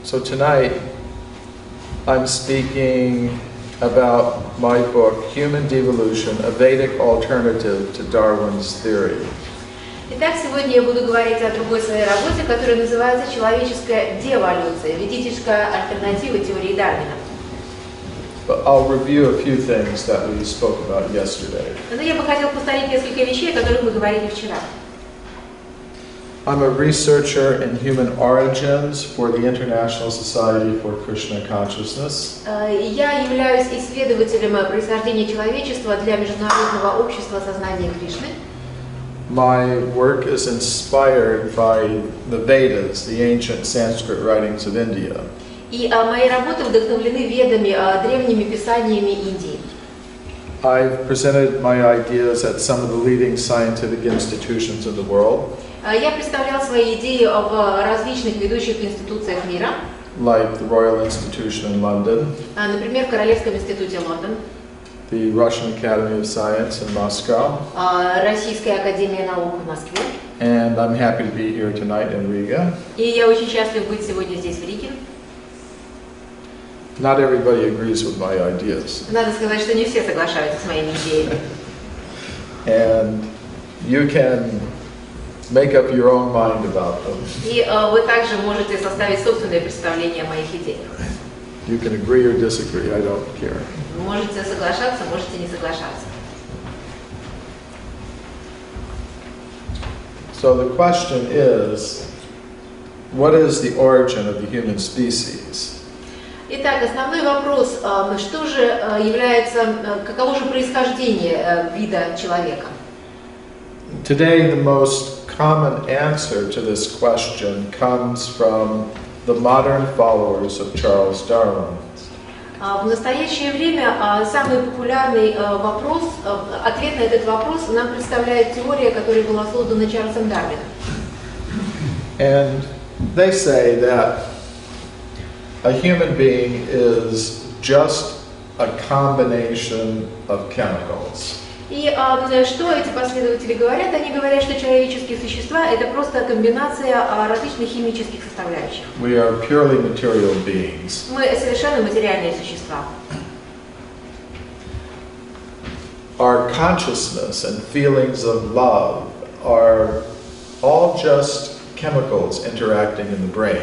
So tonight, I'm speaking about my book, Human Devolution, a Vedic Alternative to Darwin's Theory. Итак, сегодня я буду говорить о другой своей работе, которая называется «Человеческая деволюция. Ведическая альтернатива теории Дарвина». But I'll review a few things that we spoke about yesterday. Но я бы хотел повторить несколько вещей, о которых мы говорили вчера. I'm a researcher in human origins for the International Society for Krishna Consciousness. Я являюсь исследователем происхождения человечества для Международного общества сознания Кришны. My work is inspired by the Vedas, the ancient Sanskrit writings of India. И мои работы вдохновлены ведами, древними писаниями Индии. I've presented my ideas at some of the leading scientific institutions in the world. Я представлял свои идеи в различных ведущих институциях мира. Like the Royal Institution in London. Например, в Королевском институте Лондон. The Russian Academy of Science in Moscow. Российская академия наук в Москве. And I'm happy to be here tonight in Riga. И я очень счастлив быть сегодня здесь, в Риге. Not everybody agrees with my ideas. Надо сказать, что не все соглашаются с моими идеями. And you can make up your own mind about them. И вы также можете составить собственное представление о моих идеях. You can agree or disagree, I don't care. Можете соглашаться, можете не соглашаться. So the question is, what is the origin of the human species? Итак, основной вопрос, что же является, каково же происхождение вида человека? Today, the most common answer to this question comes from the modern followers of Charles Darwin. В настоящее время самый популярный вопрос, ответ на этот вопрос нам представляет теория, которая была создана Чарльзом Дарвином. And they say that a human being is just a combination of chemicals. И что эти последователи говорят? Они говорят, что человеческие существа – это просто комбинация различных химических составляющих. We are purely material beings. Мы совершенно материальные существа. Our consciousness and feelings of love are all just chemicals interacting in the brain.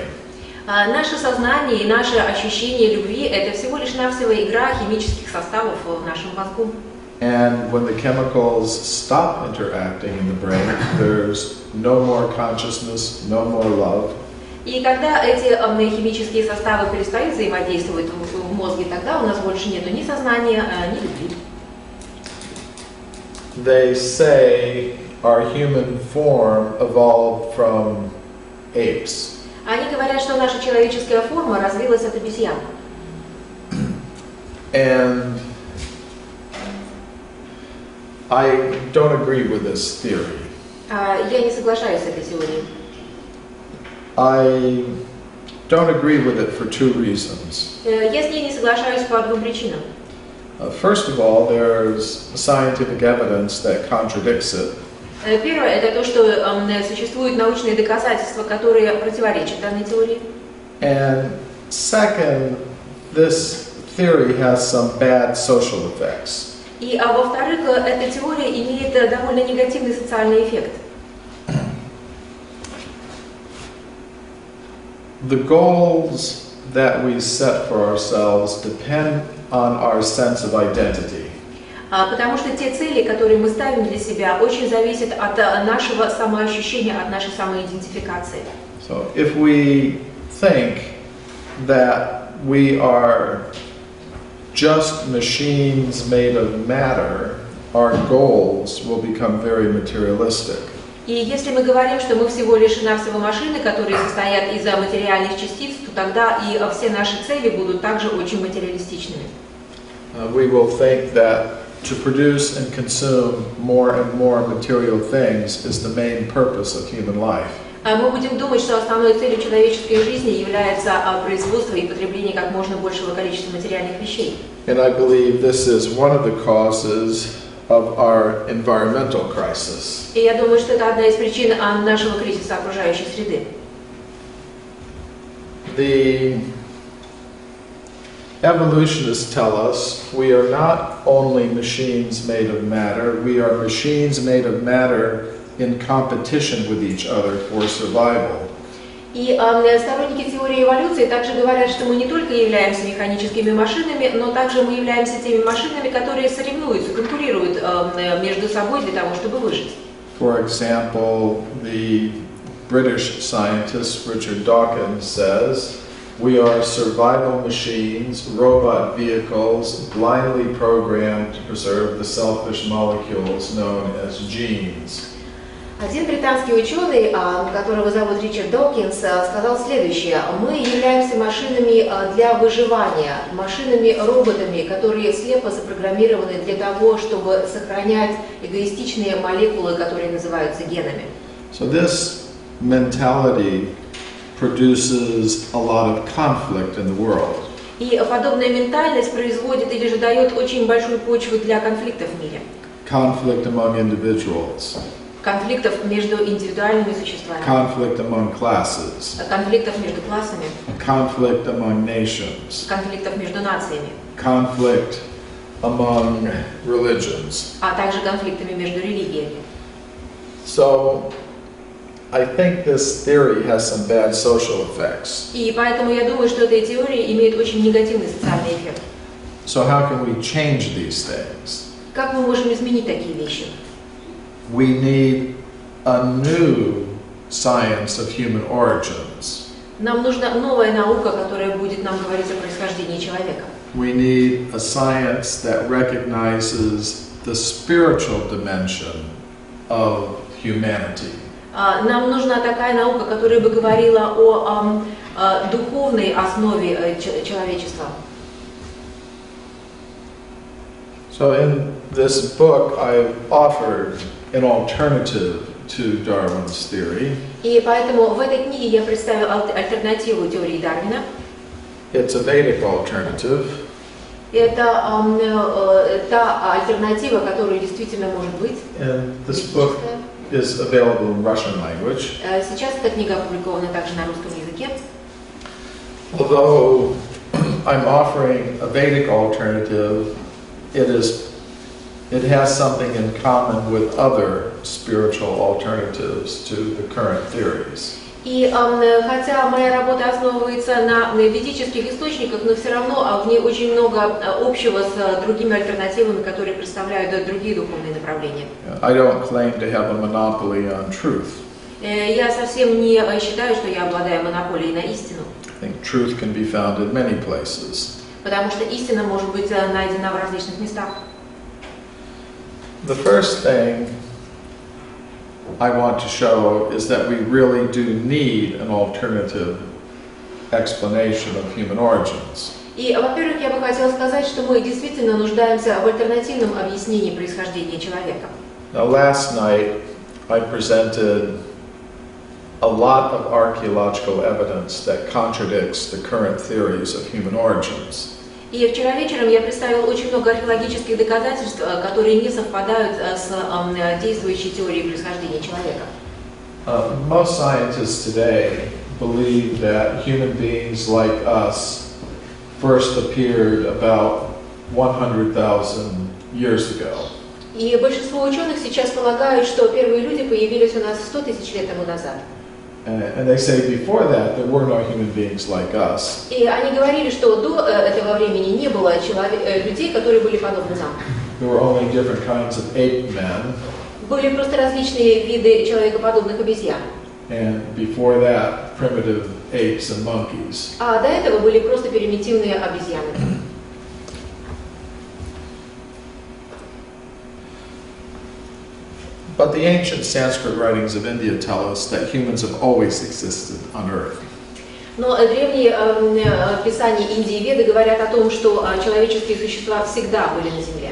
Наше сознание и наше ощущение любви – это всего лишь навсего игра химических составов в нашем мозгу. And when the chemicals stop interacting in the brain, there's no more consciousness, no more love. И когда эти химические составы перестают взаимодействовать в мозге, тогда у нас больше нету ни сознания, ни любви. They say our human form evolved from apes. Они говорят, что наша человеческая форма развилась от обезьян. And I don't agree with this theory. Я не соглашаюсь с этой теорией. I don't agree with it for two reasons. Я с ней не соглашаюсь по двум причинам. First of all, there's scientific evidence that contradicts it. Первое – это то, что существуют научные доказательства, которые противоречат данной теории. And second, this theory has some bad social effects. И во-вторых, эта теория имеет довольно негативный социальный эффект. The goals that we set for ourselves depend on our sense of identity. Потому что те цели, которые мы ставим для себя, очень зависят от нашего самоощущения, от нашей самоидентификации. So if we think that we are just machines made of matter, our goals will become very materialistic. И если мы говорим, что мы всего лишь навсего машины, которые состоят из материальных частиц, то тогда и все наши цели будут также очень материалистичными. We will think that to produce and consume more and more material things is the main purpose of human life. Мы будем думать, что основной целью человеческой жизни является производство и потребление как можно большего количества материальных вещей. And I believe this is one of the causes of our environmental crisis. И я думаю, что это одна из причин нашего кризиса окружающей среды. the evolutionists tell us we are not only machines made of matter, we are machines made of matter in competition with each other for survival. И сторонники теории эволюции также говорят, что мы не только являемся механическими машинами, но также мы являемся теми машинами, которые соревнуются, конкурируют между собой для того, чтобы выжить. For example, the British scientist Richard Dawkins says, "We are survival machines, robot vehicles, blindly programmed to preserve the selfish molecules known as genes." Один британский ученый, которого зовут Ричард Докинс, сказал следующее: мы являемся машинами для выживания, машинами-роботами, которые слепо запрограммированы для того, чтобы сохранять эгоистичные молекулы, которые называются генами. So this mentality produces a lot of conflict in the world. И подобная ментальность производит или же дает очень большую почву для конфликтов в мире. Conflict among individuals. Конфликтов между индивидуальными существами. Conflict among classes. Конфликтов между классами. Conflict among nations. Конфликтов между нациями. Conflict among religions. А также конфликтами между религиями. So, I think this theory has some bad social effects. И поэтому я думаю, что эта теория имеет очень негативный социальный эффект. So how can we change these things? Как мы можем изменить такие вещи? We need a new science of human origins. Нам нужна новая наука, которая будет нам говорить о происхождении человека. We need a science that recognizes the spiritual dimension of humanity. Нам нужна такая наука, которая бы говорила о духовной основе человечества. So in this book, I've offered an alternative to Darwin's theory. И поэтому в этой книге я представил альтернативу теории Дарвина. It's a Vedic alternative. Это та альтернатива, которая действительно может быть. And this book is available in Russian language. Сейчас эта книга опубликована также на русском языке. Although I'm offering a Vedic alternative, it has something in common with other spiritual alternatives to the current theories. И хотя моя работа основывается на ведических источниках, но все равно в ней очень много общего с другими альтернативами, которые представляют другие духовные направления. I don't claim to have a monopoly on truth. Я совсем не считаю, что я обладаю монополией на истину. I think truth can be found in many places. Потому что истина может быть найдена в различных местах. The first thing I want to show is that we really do need an alternative explanation of human origins. И, во-первых, я бы хотела сказать, что мы действительно нуждаемся в альтернативном объяснении происхождения человека. Now, last night I presented a lot of archaeological evidence that contradicts the current theories of human origins. И вчера вечером я представила очень много археологических доказательств, которые не совпадают с действующей теорией происхождения человека. Most scientists today believe that human beings like us first appeared about 100,000 years ago. И большинство ученых сейчас полагают, что первые люди появились у нас 100 тысяч лет тому назад. And they say before that there were no human beings like us. И они говорили, что до этого времени не было людей, которые были подобны нам. There were only different kinds of ape men. Были просто различные виды человекоподобных обезьян. And before that, primitive apes and monkeys. А до этого были просто примитивные обезьяны. But the ancient Sanskrit writings of India tell us that humans have always existed on Earth. Но древние писания Индии и Веды говорят о том, что человеческие существа всегда были на Земле.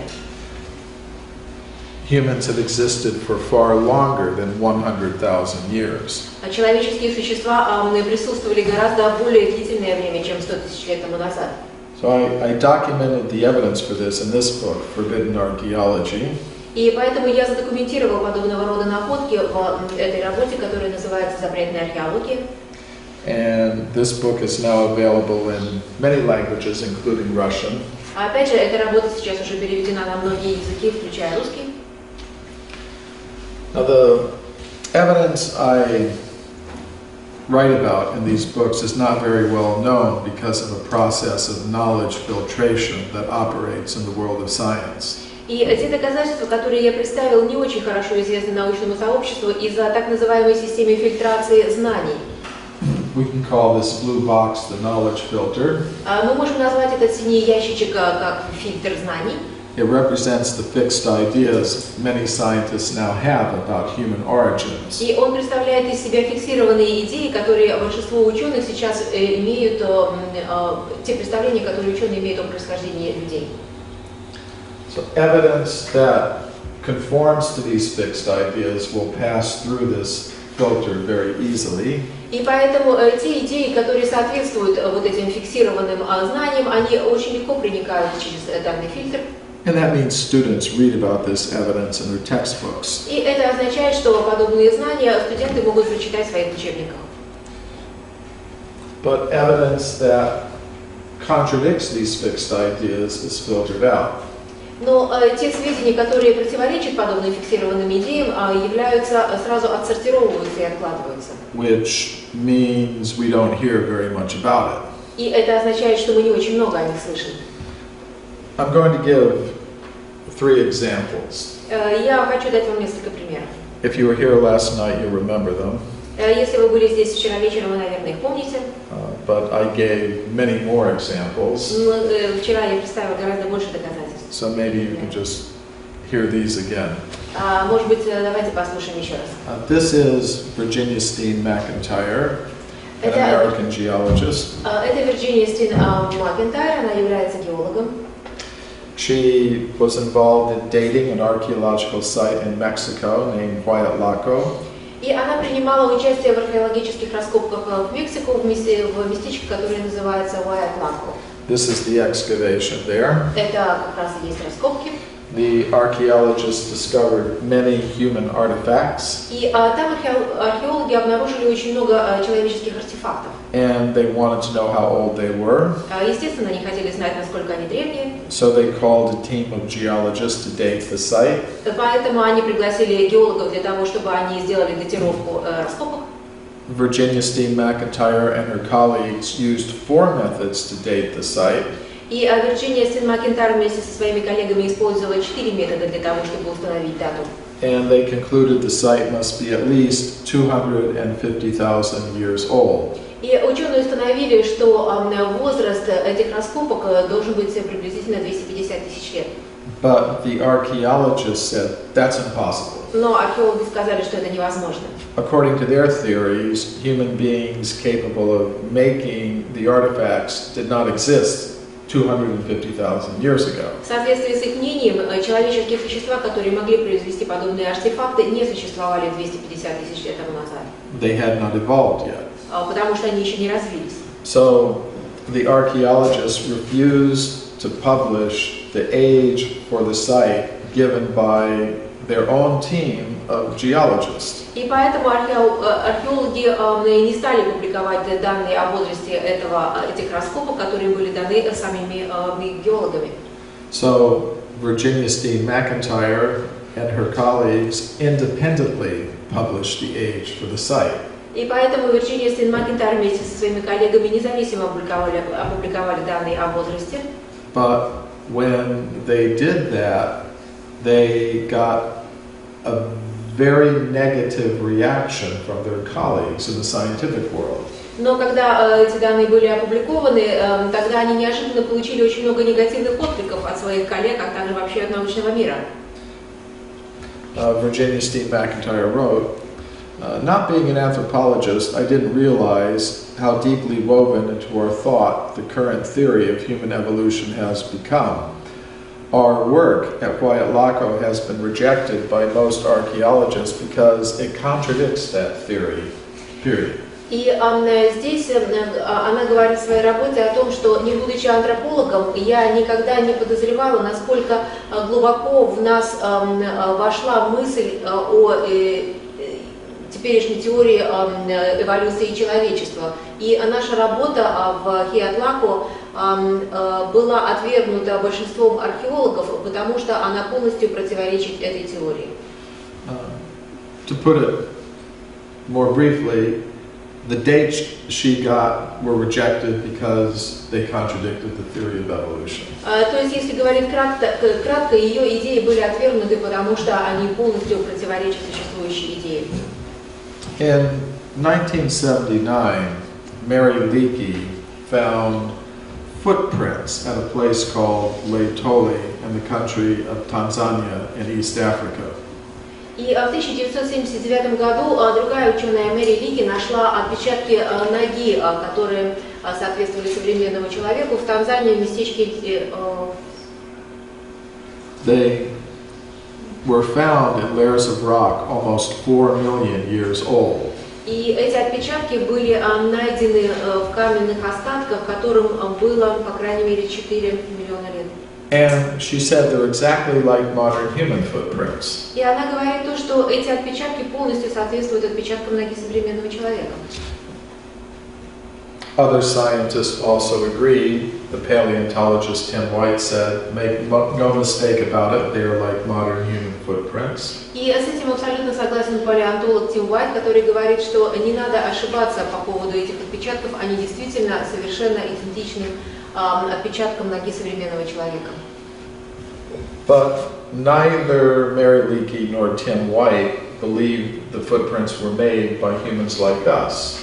Humans have existed for far longer than 100,000 years. Человеческие существа присутствовали гораздо более длительное время, чем 100 тысяч лет тому назад. So I documented the evidence for this in this book, Forbidden Archaeology. И поэтому я задокументировал подобного рода находки в этой работе, которая называется «Запретная археология». And this book is now available in many languages, including Russian. Опять же, эта работа сейчас уже переведена на многие языки, включая русский. Now, the evidence I write about in these books is not very well known because of a process of knowledge filtration that operates in the world of science. И те доказательства, которые я представил, не очень хорошо известны научному сообществу из-за так называемой системы фильтрации знаний. We can call this blue box the knowledge filter. Мы можем назвать этот синий ящичек как фильтр знаний. It represents the fixed ideas many scientists now have about human origins. И он представляет из себя фиксированные идеи, которые большинство ученых сейчас имеют, те представления, которые ученые имеют о происхождении людей. So evidence that conforms to these fixed ideas will pass through this filter very easily. И поэтому те идеи, которые соответствуют вот этим фиксированным знаниям, они очень легко проникают через данный фильтр. And that means students read about this evidence in their textbooks. И это означает, что подобные знания студенты могут прочитать в своих учебниках. But evidence that contradicts these fixed ideas is filtered out. Но те сведения, которые противоречат подобным фиксированным идеям, являются сразу отсортировываются и откладываются. Which means we don't hear very much about it. И это означает, что мы не очень много о них слышим. I'm going to give 3 examples. Я хочу дать вам несколько примеров. If you were here last night, you'll remember them. Если вы были здесь вчера вечером, вы, наверное, их помните. But I gave many more examples. Но вчера я представила гораздо больше доказательств. So maybe you can just hear these again. Может быть, давайте послушаем еще раз. This is Virginia Steen McIntyre, an American geologist. Это Вирджиния Стин Макентайр, она является геологом. She was involved in dating an archaeological site in Mexico named Huayatlaco. И она принимала участие в археологических раскопках в Мексику, в местечке, которое называется Huayatlaco. This is the excavation there. Это как раз и есть раскопки. The archaeologists discovered many human artifacts. И там археологи обнаружили очень много человеческих артефактов. And they wanted to know how old they were. Естественно, они хотели знать, насколько они древние. So they called a team of geologists to date the site. Поэтому они пригласили геологов для того, чтобы они сделали датировку раскопок. Virginia Steen McIntyre and her colleagues used 4 methods to date the site. И Вирджиния Стин Макентайр вместе со своими коллегами использовала 4 метода для того, чтобы установить дату. And they concluded the site must be at least 250,000 years old. И ученые установили, что возраст этих раскопок должен быть приблизительно 250 тысяч лет. But the archaeologists said that's impossible. Но археологи сказали, что это невозможно. According to their theories, human beings capable of making the artifacts did not exist 250,000 years ago. В соответствии с их мнением, человеческие существа, которые могли произвести подобные артефакты, не существовали 250 тысяч лет тому назад. They had not evolved yet. Потому что они еще не развились. So the archaeologists refused to publish the age for the site given by their own team of geologists. И поэтому археологи не стали публиковать данные о возрасте этих раскопок, которые были даны самими геологами. So Virginia Steen McIntyre and her colleagues independently published the age for the site. И поэтому Вирджиния Стин Макентайр вместе со своими коллегами независимо опубликовали данные о возрасте. But when they did that, they got a very negative reaction from their colleagues in the scientific world. Но когда эти данные были опубликованы, тогда они неожиданно получили очень много негативных откликов от своих коллег, а также вообще от научного мира. Virginia Steen McIntyre wrote, not being an anthropologist, I didn't realize how deeply woven into our thought the current theory of human evolution has become. Our work at Huayatlaco has been rejected by most archaeologists because it contradicts that theory, period. И здесь она говорит в своей работе о том, что, не будучи антропологом, я никогда не подозревала, насколько глубоко в нас вошла мысль о теперешней теории эволюции человечества. И наша работа в Хиатлако была отвергнута большинством археологов, потому что она полностью противоречит этой теории. To put it more briefly, the dates she got were rejected because they contradicted the theory of evolution. То есть, если говорить кратко, ее идеи были отвергнуты, потому что они полностью противоречат существующей идее. In 1979, Mary Leakey found footprints at a place called Laetoli in the country of Tanzania in East Africa. И в 1979 году другая ученая Мэри Лики нашла отпечатки ноги, которые соответствовали современному человеку в Танзании, в местечке. They were found in layers of rock almost 4 million years old. И эти отпечатки были найдены в каменных остатках, которым было, по крайней мере, 4 миллиона лет. And she said they're exactly like modern human footprints. И она говорит то, что эти отпечатки полностью соответствуют отпечаткам ноги современного человека. Other scientists also agreed. The paleontologist Tim White said, "Make no mistake about it, they are like modern human footprints." И с этим абсолютно согласен палеонтолог Тим Уайт, который говорит, что не надо ошибаться по поводу этих отпечатков, они действительно совершенно идентичны отпечаткам ноги современного человека. But neither Mary Leakey nor Tim White believed the footprints were made by humans like us.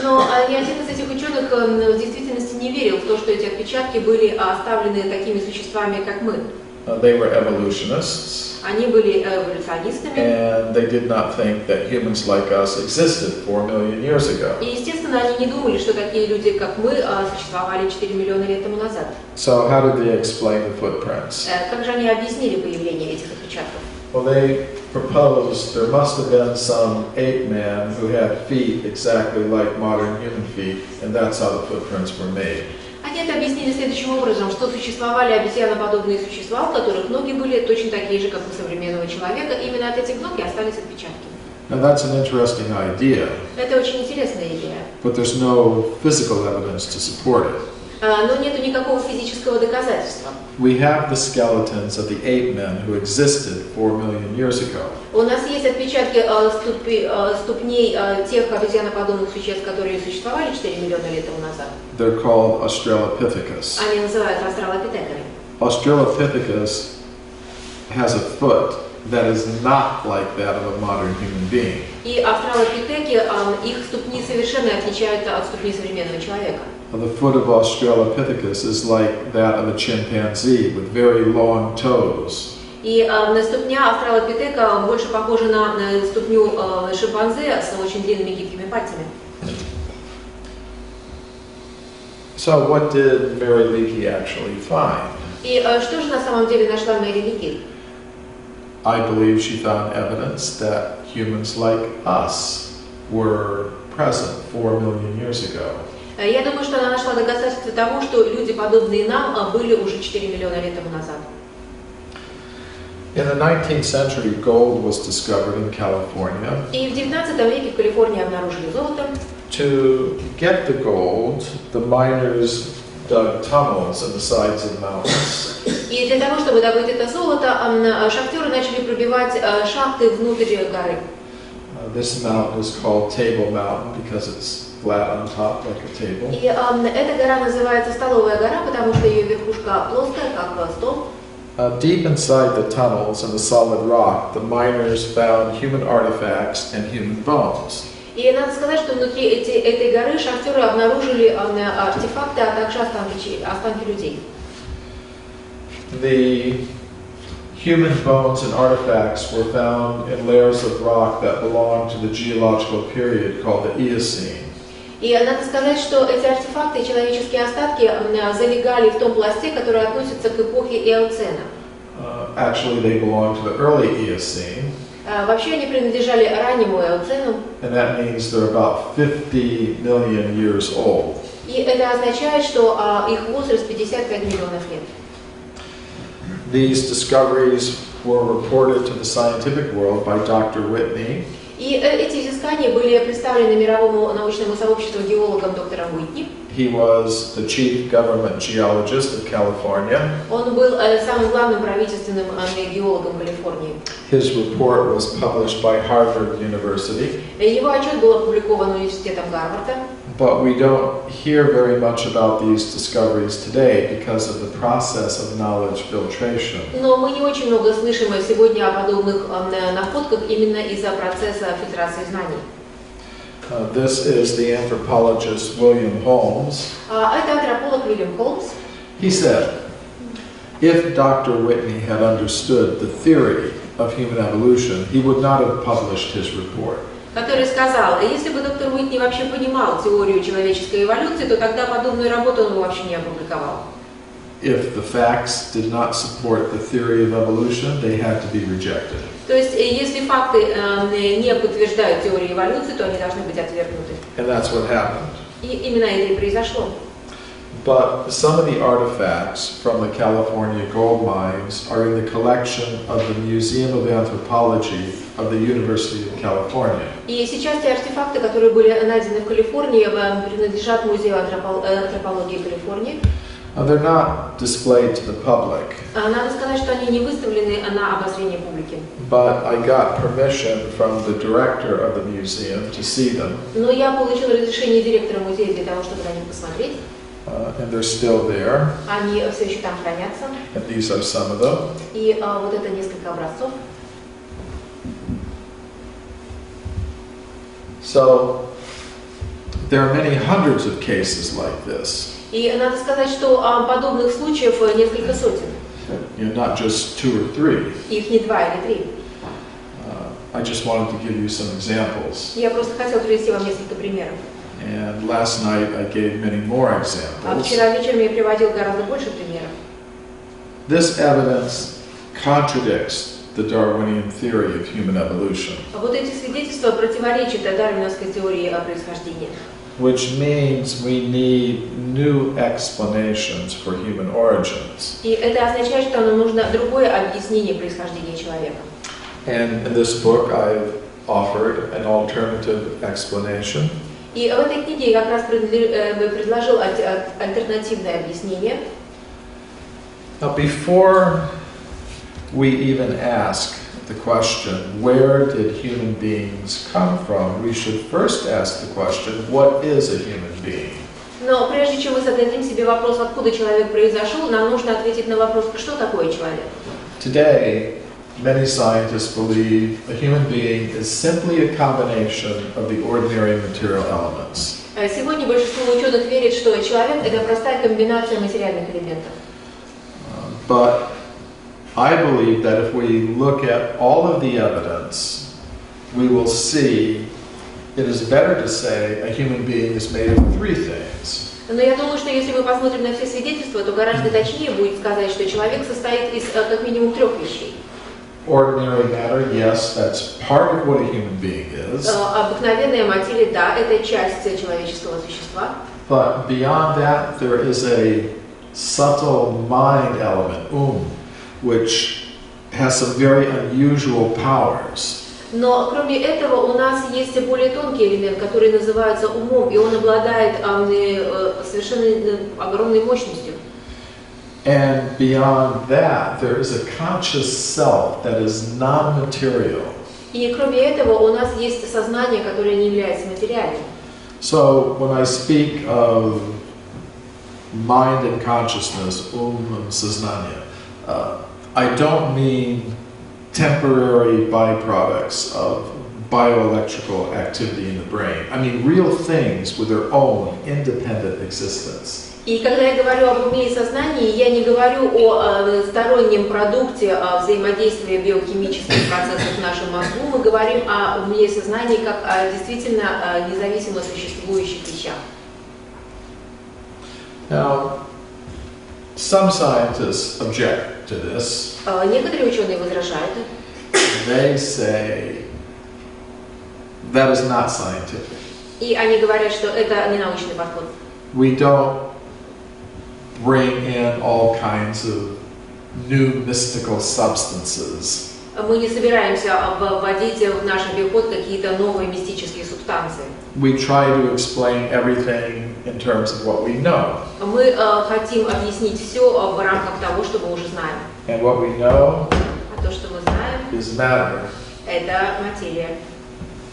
Но ни один из этих ученых в действительности не верил в то, что эти отпечатки были оставлены такими существами, как мы. They were evolutionists. Они были эволюционистами. And they did not think that humans like us existed 4 million years ago. И, естественно, они не думали, что такие люди, как мы, существовали 4 миллиона лет тому назад. So how did they explain the footprints? Как же они объяснили появление этих отпечатков? Well, they proposed there must have been some ape man who had feet exactly like modern human feet, and that's how the footprints were made. Они это объяснили следующим образом, что существовали обезьяноподобные существа, у которых ноги были точно такие же, как у современного человека, именно от этих ног и остались отпечатки. Now that's an interesting idea. Это очень интересная идея. But there's no physical evidence to support it. Но нету никакого физического доказательства. We have the skeletons of the ape men who existed 4 million years ago. У нас есть отпечатки ступней тех обезьяноподобных существ, которые существовали 4 миллиона лет тому назад. They're called Australopithecus. Они называются австралопитеками. Australopithecus has a foot that is not like that of a modern human being. И австралопитеки, их ступни совершенно отличаются от ступней современного человека. The foot of Australopithecus is like that of a chimpanzee with very long toes. И ступня австралопитека больше похожа на ступню шимпанзе с очень длинными гибкими пальцами. So what did Mary Leakey actually find? И что же на самом деле нашла Мэри Лики? I believe she found evidence that humans like us were present 4 million years ago. Я думаю, что она нашла доказательства тому, что люди, подобные нам, были уже 4 миллиона лет тому назад. In the 19th century, gold was discovered in California. И в 19 веке в Калифорнии обнаружили золото. To get the gold, the miners dug tunnels in the sides of mountains. И для того, чтобы добыть это золото, шахтеры начали пробивать шахты внутрь горы. This mountain is called Table Mountain because it's flat on top like a table. И эта гора называется Столовая гора, потому что ее верхушка плоская, как стол. Deep inside the tunnels in the solid rock, the miners found human artifacts and human bones. И надо сказать, что внутри этой горы шахтеры обнаружили артефакты, а также останки людей. The human bones and artifacts were found in layers of rock that belonged to the geological period called the Eocene. И надо сказать, что эти артефакты и человеческие остатки залегали в том пласте, который относится к эпохе Эоцена. Actually, they belong to the early Eocene. Вообще они принадлежали раннему Эоцену. And that means they're about 50 million years old. И это означает, что их возраст 55 миллионов лет. These discoveries were reported to the scientific world by Dr. Whitney. И эти изыскания были представлены мировому научному сообществу геологом доктором Уитни. He was the chief government geologist of California. Он был самым главным правительственным геологом Калифорнии. His report was published by Harvard University. Его отчет был опубликован университетом Гарварда. But we don't hear very much about these discoveries today because of the process of knowledge filtration. Но мы не очень много слышим сегодня о подобных находках именно из-за процесса фильтрации знаний. This is the anthropologist William Holmes. Это антрополог Уильям Холмс. He said, if Dr. Whitney had understood the theory of human evolution, he would not have published his report. Который сказал, если бы доктор Уитни вообще понимал теорию человеческой эволюции, то тогда подобную работу он вообще не опубликовал. If the facts did not support the theory of evolution, they had to be rejected. То есть, если факты не подтверждают теорию эволюции, то они должны быть отвергнуты. And that's what happened. И именно это и произошло. But some of the artifacts from the California gold mines are in the collection of the Museum of Anthropology of the University of California. И сейчас те артефакты, которые были найдены в Калифорнии, принадлежат Музею антропологии Калифорнии. They're not displayed to the public. Надо сказать, что они не выставлены на обозрение публики. But I got permission from the director of the museum to see them. Но я получила разрешение директора музея для того, чтобы на них посмотреть. And they're still there. Они все еще там хранятся. And these are some of them. И вот это несколько образцов. So there are many hundreds of cases like this. И надо сказать, что подобных случаев несколько сотен. Not just 2 or 3. Их не 2 или 3. I just wanted to give you some examples. Я просто хотела привести вам несколько примеров. And last night I gave many more А examples. вчера вечером я приводил гораздо больше примеров. This evidence contradicts the Darwinian theory of human evolution, Вот эти свидетельства противоречат дарвиновской теории происхождения. which means we need new explanations for human origins. И это означает, что нам нужно другое объяснение происхождения человека. And in this book I've offered an alternative explanation. И в этой книге я как раз предложил альтернативное объяснение. Now, before we even ask the question, where did human beings come from, we should first ask the question, what is a human being? Но прежде чем мы зададим себе вопрос, откуда человек произошел, нам нужно ответить на вопрос, что такое человек. Today, many scientists believe a human being is simply a combination of the ordinary material elements. Сегодня большинство ученых верит, что человек – это простая комбинация материальных элементов. But I believe that if we look at all of the evidence, we will see it is better to say a human being is made of 3 things. Но я думаю, что если мы посмотрим на все свидетельства, то гораздо точнее будет сказать, что человек состоит из как минимум 3 вещей. Ordinary matter, yes, that's part of what a human being is. Обыкновенная материя, да, это часть человеческого существа. But beyond that, there is a subtle mind element, which has some very unusual powers. Но кроме этого у нас есть более тонкий элемент, который называется умом, и он обладает совершенно огромной мощностью. And beyond that, there is a conscious self that is non-material. И кроме этого у нас есть сознание, которое не является материальным. So when I speak of mind and consciousness, and сознание, I don't mean temporary byproducts of bioelectrical activity in the brain. I mean real things with their own independent existence. И когда я говорю об уме и сознании, я не говорю о стороннем продукте взаимодействия биохимических процессов в нашем мозгу, мы говорим о уме и сознании как о действительно независимо существующих вещах. Now, some scientists object to this. Некоторые ученые возражают. They say that is not scientific. И они говорят, что это не научный подход. We don't bring in all kinds of new mystical substances Мы не собираемся вводить в наш обиход какие-то новые мистические субстанции. We try to explain everything in terms of what we know. Мы хотим объяснить все в рамках того, что мы уже знаем. And what we know А то, что мы знаем, is matter, это материя,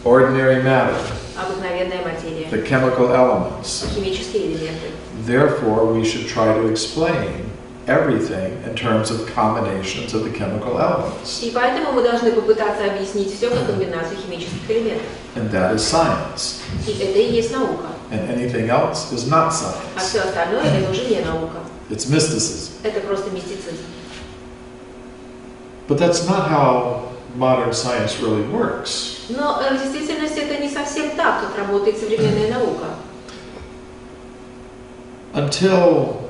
ordinary matter, обыкновенная материя, the chemical elements. химические элементы. Therefore, we should try to explain everything in terms of combinations of the chemical elements. И поэтому мы должны попытаться объяснить все как комбинацию химических элементов. And that is science. И это и есть наука. And anything else is not А science. все остальное это уже не наука. It's mysticism. Это просто мистицизм. But that's not how modern science really works. Но в действительности это не совсем так, как работает современная наука. Until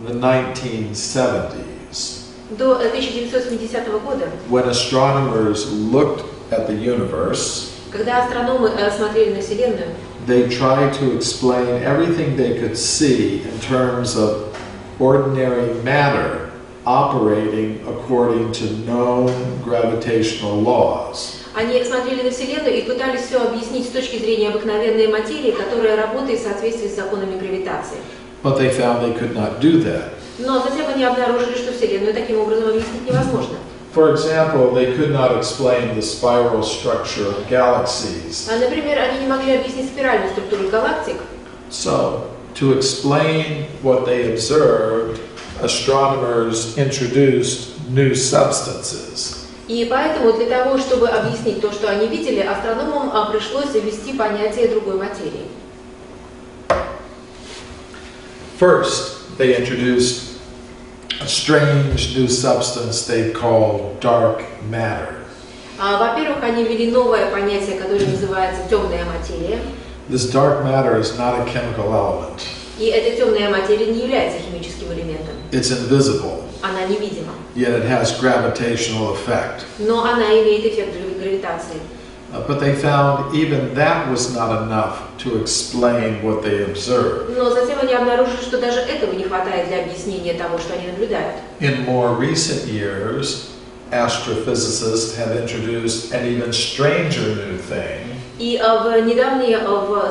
the 1970s, До 1970 года, when astronomers looked at the universe, когда астрономы смотрели на Вселенную, they tried to explain everything they could see in terms of ordinary matter operating according to known gravitational laws. они смотрели на Вселенную и пытались все объяснить с точки зрения обыкновенной материи, которая работает в соответствии с законами гравитации. But they found they could not do that. Но затем они обнаружили, что Вселенную таким образом объяснить невозможно. For example, they could not explain the spiral structure of galaxies. Например, они не могли объяснить спиральную структуру галактик. So, to explain what they observed, astronomers introduced new substances. И поэтому для того, чтобы объяснить то, что они видели, астрономам пришлось ввести понятие другой материи. First, they introduced a strange new substance they called dark matter. Во-первых, они ввели новое понятие, которое называется темная материя. This dark matter is not a chemical element. И эта темная материя не является химическим элементом. It's invisible, Она невидима. yet it has gravitational effect. Но она имеет эффект гравитации. But they found even that was not enough to explain what they observed. Но затем они обнаружили, что даже этого не хватает для объяснения того, что они наблюдают. In more recent years, astrophysicists have introduced an even stranger new thing. И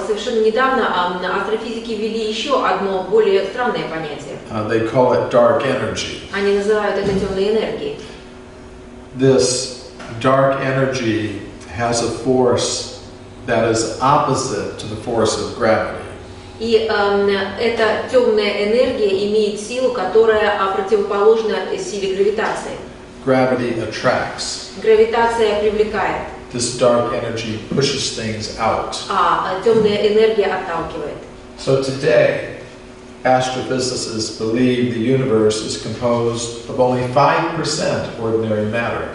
совершенно недавно астрофизики ввели еще одно более странное понятие. They call it dark energy. Они называют это темной энергией. This dark energy has a force that is opposite to the force of gravity. И эта темная энергия имеет силу, которая противоположна силе гравитации. Gravity attracts. Гравитация привлекает, This dark energy pushes things out. а темная энергия отталкивает. So today, astrophysicists believe the universe is composed of only 5% ordinary matter.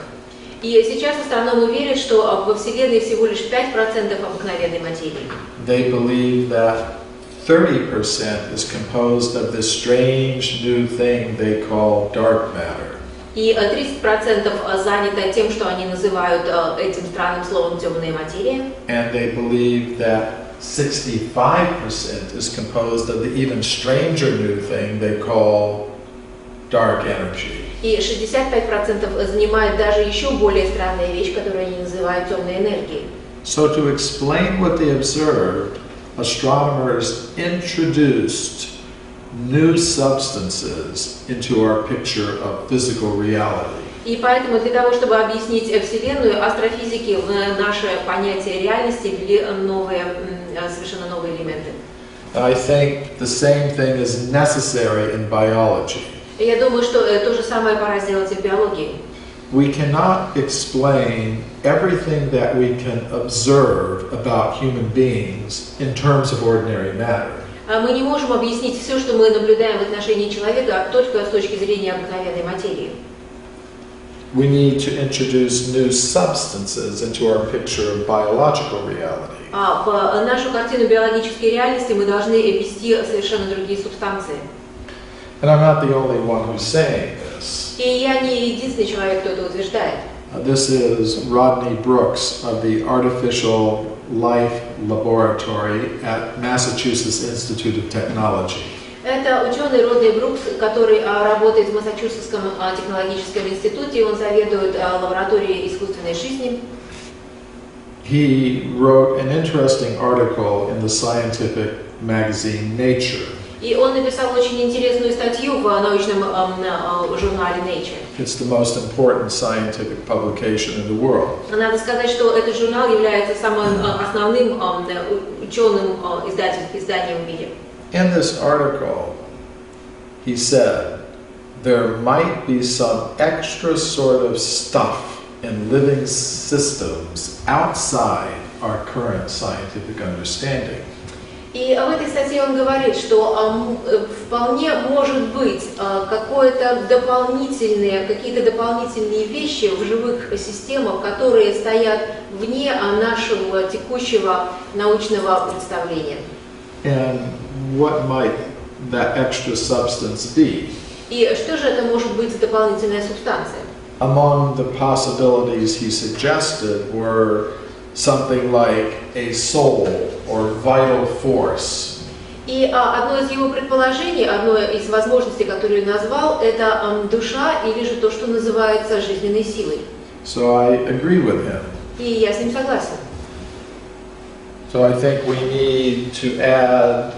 И сейчас астрономы верят, что во Вселенной всего лишь 5% обыкновенной материи. They believe that 30% is composed of this strange new thing they call dark matter. И 30% занято тем, что они называют этим странным словом темная материя. And they believe that 65% is composed of the even stranger new thing they call dark energy. И 65% занимает даже еще более странная вещь, которую они называют темной энергией. So to explain what they observed, astronomers introduced new substances into our picture of physical reality. И поэтому для того, чтобы объяснить Вселенную, астрофизики в наше понятие реальности ввели совершенно новые элементы. I think the same thing is necessary in biology. Я думаю, что то же самое пора сделать и в биологии. We cannot explain everything that we can observe about human beings in terms of ordinary matter. Мы не можем объяснить все, что мы наблюдаем в отношении человека, только с точки зрения обыкновенной материи. We need to introduce new substances into our picture of biological reality. В нашу картину биологической реальности мы должны ввести совершенно другие субстанции. And I'm not the only one who's saying this. И я не единственный человек, кто это утверждает. This is Rodney Brooks of the Artificial Life Laboratory at Massachusetts Institute of Technology. Это ученый Родни Брукс, который работает в Массачусетском технологическом институте, он заведует лабораторией искусственной жизни. He wrote an interesting article in the scientific magazine Nature. И он написал очень интересную статью в научном журнале Nature. It's the most important scientific publication in the world. Надо сказать, что этот журнал является самым основным ученым изданием в мире. In this article, he said, there might be some extra sort of stuff in living systems outside our current scientific understanding. И в этой статье он говорит, что вполне может быть какие-то дополнительные вещи в живых системах, которые стоят вне нашего текущего научного представления. And what might that extra substance be? И что же это может быть за дополнительная субстанция? Among the possibilities he suggested were something like a soul or vital force. И одно из его предположений, одно из возможностей, которые он назвал, это душа или же то, что называется жизненной силой. So I agree with him. И я с ним согласен. So I think we need to add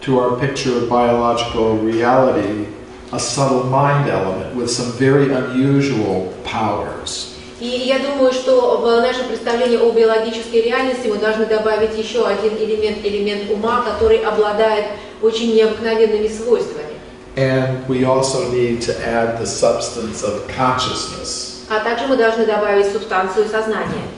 to our picture of biological reality a subtle mind element with some very unusual powers. И я думаю, что в наше представление о биологической реальности мы должны добавить еще один элемент ума, который обладает очень необыкновенными свойствами. And we also need to add the substance of consciousness. А также мы должны добавить субстанцию сознания.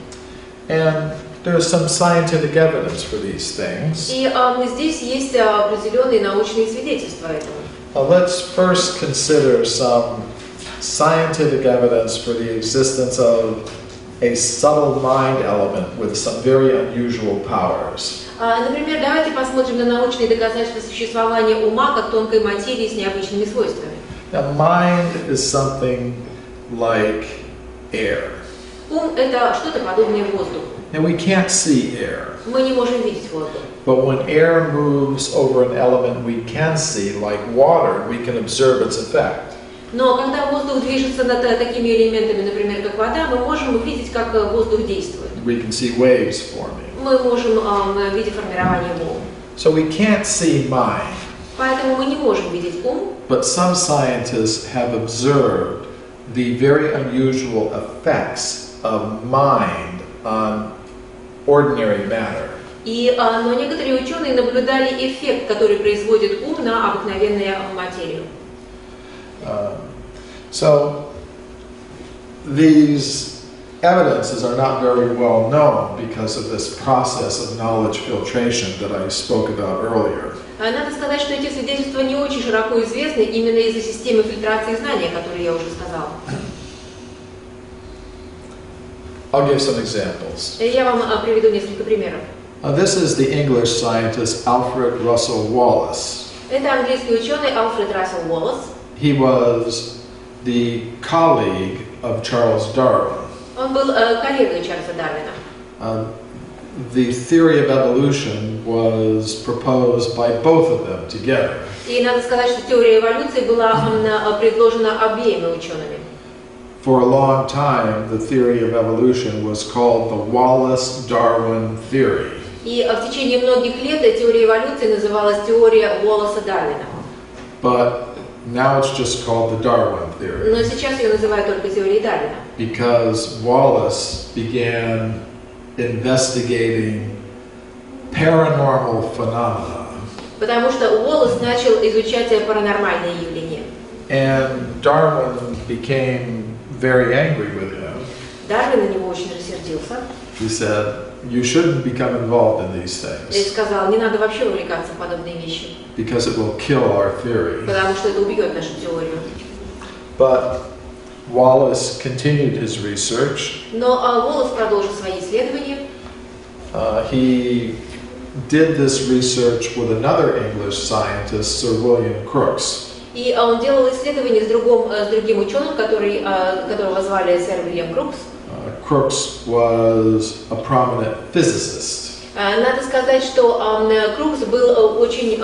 And there's some scientific evidence for these things. И здесь есть определенные научные свидетельства этому. Let's first consider some scientific evidence for the existence of a subtle mind element with some very unusual powers. Например, давайте посмотрим на научные доказательства существования ума как тонкой материи с необычными свойствами. Now, mind is something like air. Ум – это что-то подобное воздуху. And we can't see air. Мы не можем видеть воздух. But when air moves over an element we can see, like water, we can observe its effect. Но когда воздух движется над такими элементами, например, как вода, мы можем увидеть, как воздух действует. We can see waves forming. Мы можем видеть формирование волн. So we can't see mind. Поэтому мы не можем видеть ум. But some scientists have observed the very unusual effects of mind on ordinary matter. Но некоторые ученые наблюдали эффект, который производит ум на обыкновенную материю. So these evidences are not very well known because of this process of knowledge filtration that I spoke about earlier. Надо сказать, что эти свидетельства не очень широко известны именно из-за системы фильтрации знания, о которой я уже сказала. I'll give some examples. Я вам приведу несколько примеров. This is the English scientist Alfred Russel Wallace. Это английский ученый Альфред Рассел Уоллес. He was the colleague of Charles Darwin. Он был коллегой Чарльза Дарвина. The theory of evolution was proposed by both of them together. И надо сказать, что теория эволюции была предложена обеими учеными. For a long time, the theory of evolution was called the Wallace-Darwin theory. И в течение многих лет теория эволюции называлась теория Уоллеса-Дарвина. But now it's just called the Darwin theory. Но сейчас ее называют только теорией Дарвина. Because Wallace began investigating paranormal phenomena. Потому что Уоллес начал изучать паранормальные явления. And Darwin became very angry with him. Дарвин на него очень рассердился. He said, you shouldn't become involved in these И things сказал, не надо вообще увлекаться в подобные вещи, because it will kill our theory. потому что это убьет нашу теорию. But Wallace continued his research. Но Уоллес продолжил свои исследования. He did this research with another English scientist, Sir William Crookes. И он делал исследования с другим ученым, которого звали сэр Уильям Крукс. Crookes was a prominent physicist. Надо сказать, что Крукс был очень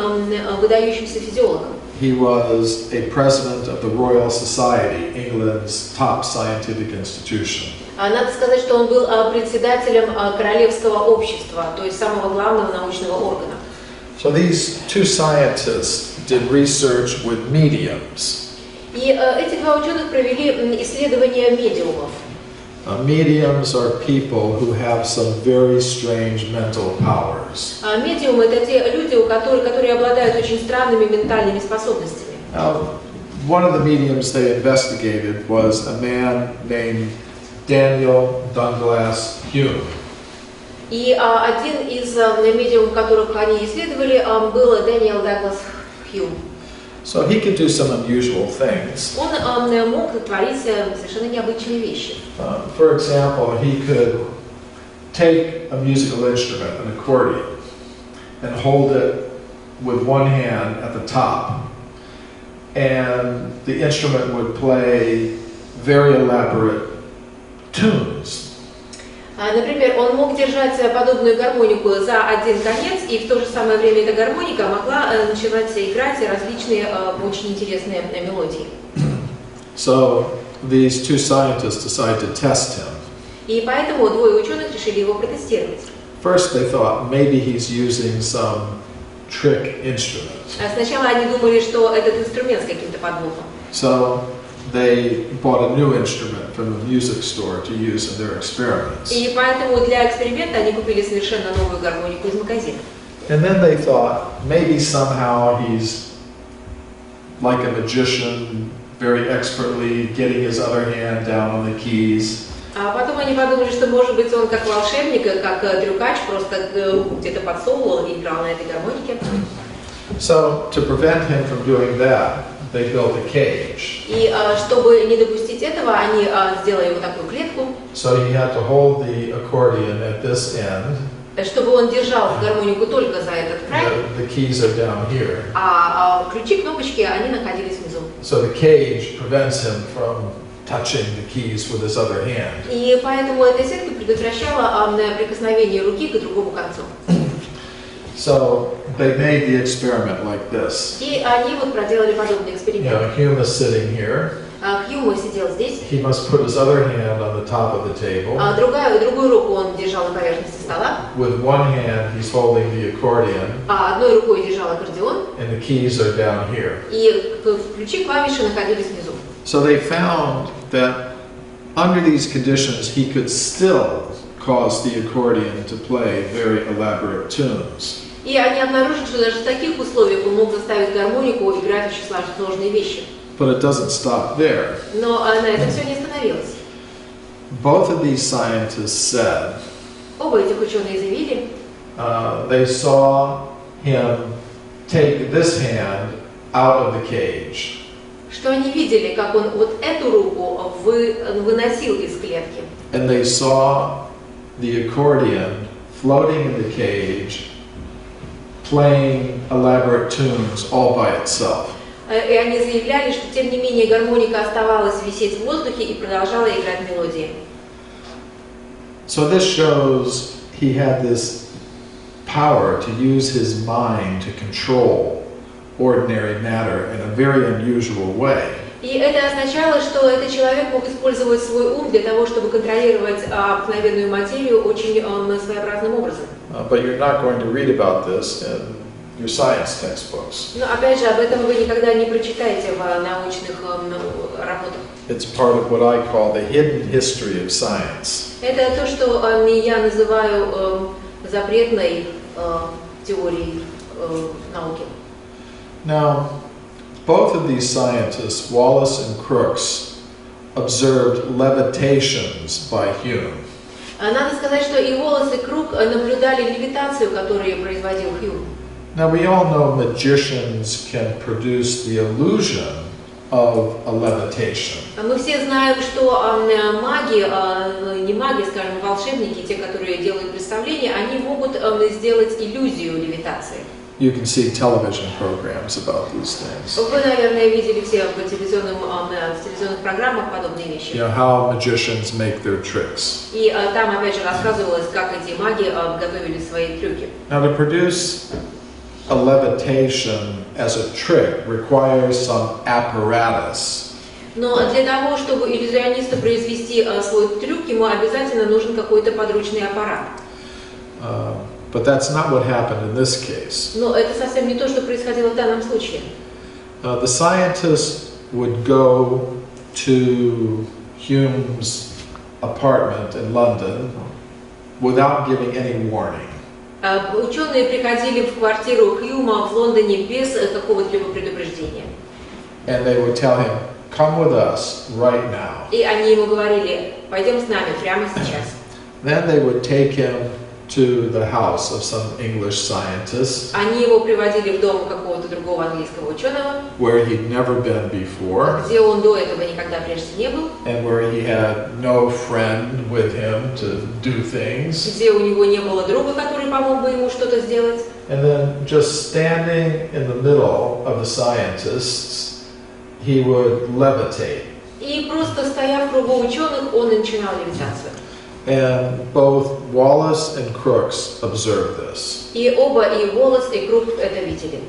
выдающимся физиологом. He was a president of the Royal Society, England's top scientific institution. Надо сказать, что он был председателем Королевского общества, то есть самого главного научного органа. So these two scientists did research with mediums. И эти два ученых провели исследования медиумов. Mediums are people who have some very strange mental powers. Медиумы — это те люди, которые обладают очень странными ментальными способностями. Now, one of the mediums they investigated was a man named Daniel Douglas Hume. И один из медиумов, которых они исследовали, был Дэниел Даглас Хьюм. So he could do some unusual things. Он мог творить совершенно необычные вещи. For example, he could take a musical instrument, an accordion, and hold it with one hand at the top. And the instrument would play very elaborate tunes. Например, он мог держать подобную гармонику за один конец, и в то же самое время эта гармоника могла начинать играть различные очень интересные мелодии. So these two scientists decided to test him. И поэтому двое ученых решили его протестировать. First they thought maybe he's using some trick instrument. Сначала они думали, что этот инструмент с каким-то подвохом. So they bought a new instrument from a music store to use in their experiments. И поэтому для эксперимента они купили совершенно новую гармонику из магазина. And then they thought maybe somehow he's like a magician, very expertly getting his other hand down on the keys. А потом они подумали, что может быть он как волшебник, как трюкач, просто руку где-то подсовывал и играл на этой гармонике. So to prevent him from doing that, they built a cage. И чтобы не допустить этого, они сделали вот такую клетку. So he had to hold the accordion at this end. Чтобы он держал гармонику только за этот край. The keys are down here. А ключи, кнопочки, они находились внизу. So the cage prevents him from touching the keys with his other hand. И поэтому эта сетка предотвращала прикосновение руки к другому концу. So they made the experiment like this. И они вот проделали подобный эксперимент. Hume is sitting here. Хьюм сидел здесь. He must put his other hand on the top of the table. Другую руку он держал на поверхности стола. With one hand, he's holding the accordion. Одной рукой держал аккордеон. And the keys are down here. И ключи клавиши находились внизу. So they found that under these conditions, he could still cause the accordion to play very elaborate tunes. И они обнаружили, что даже в таких условиях он мог заставить гармонику играть очень сложные вещи. But it doesn't stop there. Но на этом все не остановилось. Both of these scientists said Оба этих ученые заявили, they saw him take this hand out of the cage. Что они видели, как он вот эту руку выносил из клетки. And they saw the accordion floating in the cage, playing elaborate tunes all by itself. И они заявляли, что тем не менее гармоника оставалась висеть в воздухе и продолжала играть мелодии. So this shows he had this power to use his mind to control ordinary matter in a very unusual way. И это означало, что этот человек мог использовать свой ум для того, чтобы контролировать обыкновенную материю очень своеобразным образом. But you're not going to read about this in your science textbooks. Но опять же, об этом вы никогда не прочитаете в научных работах. It's part of what I call the hidden history of science. Это то, что я называю запретной теорией науки. Now, both of these scientists, Wallace and Crookes, observed levitations by Hume. Надо сказать, что и Уоллес, и Крук наблюдали левитацию, которую производил Хьюм. Now, we all know magicians can produce the illusion of a levitation. Мы все знаем, что маги, не маги, скажем, волшебники, те, которые делают представления, они могут сделать иллюзию левитации. you can see television programs about these things. Вы, наверное, видели все в телевизионных программах подобные вещи. You know, how magicians make their tricks. И там опять же рассказывалось, как эти маги готовили свои трюки. Now, to produce a levitation as a trick requires some apparatus. Но для того, чтобы иллюзионисту произвести свой трюк, ему обязательно нужен какой-то подручный аппарат. But that's not what happened in this case. Но это совсем не то, что происходило в данном случае. The scientist would go to Hume's apartment in London without giving any warning. Ученые приходили в квартиру Хьюма в Лондоне без какого-либо предупреждения. And they would tell him, "Come with us right now." И они ему говорили: пойдем с нами прямо сейчас. Then they would take him to the house of some English scientist, Они его приводили в дом какого-то другого английского ученого, where he'd never been before, где он до этого никогда прежде не был, and where he had no friend with him to do things. где у него не было друга, который помог бы ему что-то сделать. And then just standing in the middle of the scientists, he would levitate. И просто стоя в кругу ученых, он начинал левитацию. And both Wallace and Crookes observed this. И оба, и Уоллес, и Крук это видели.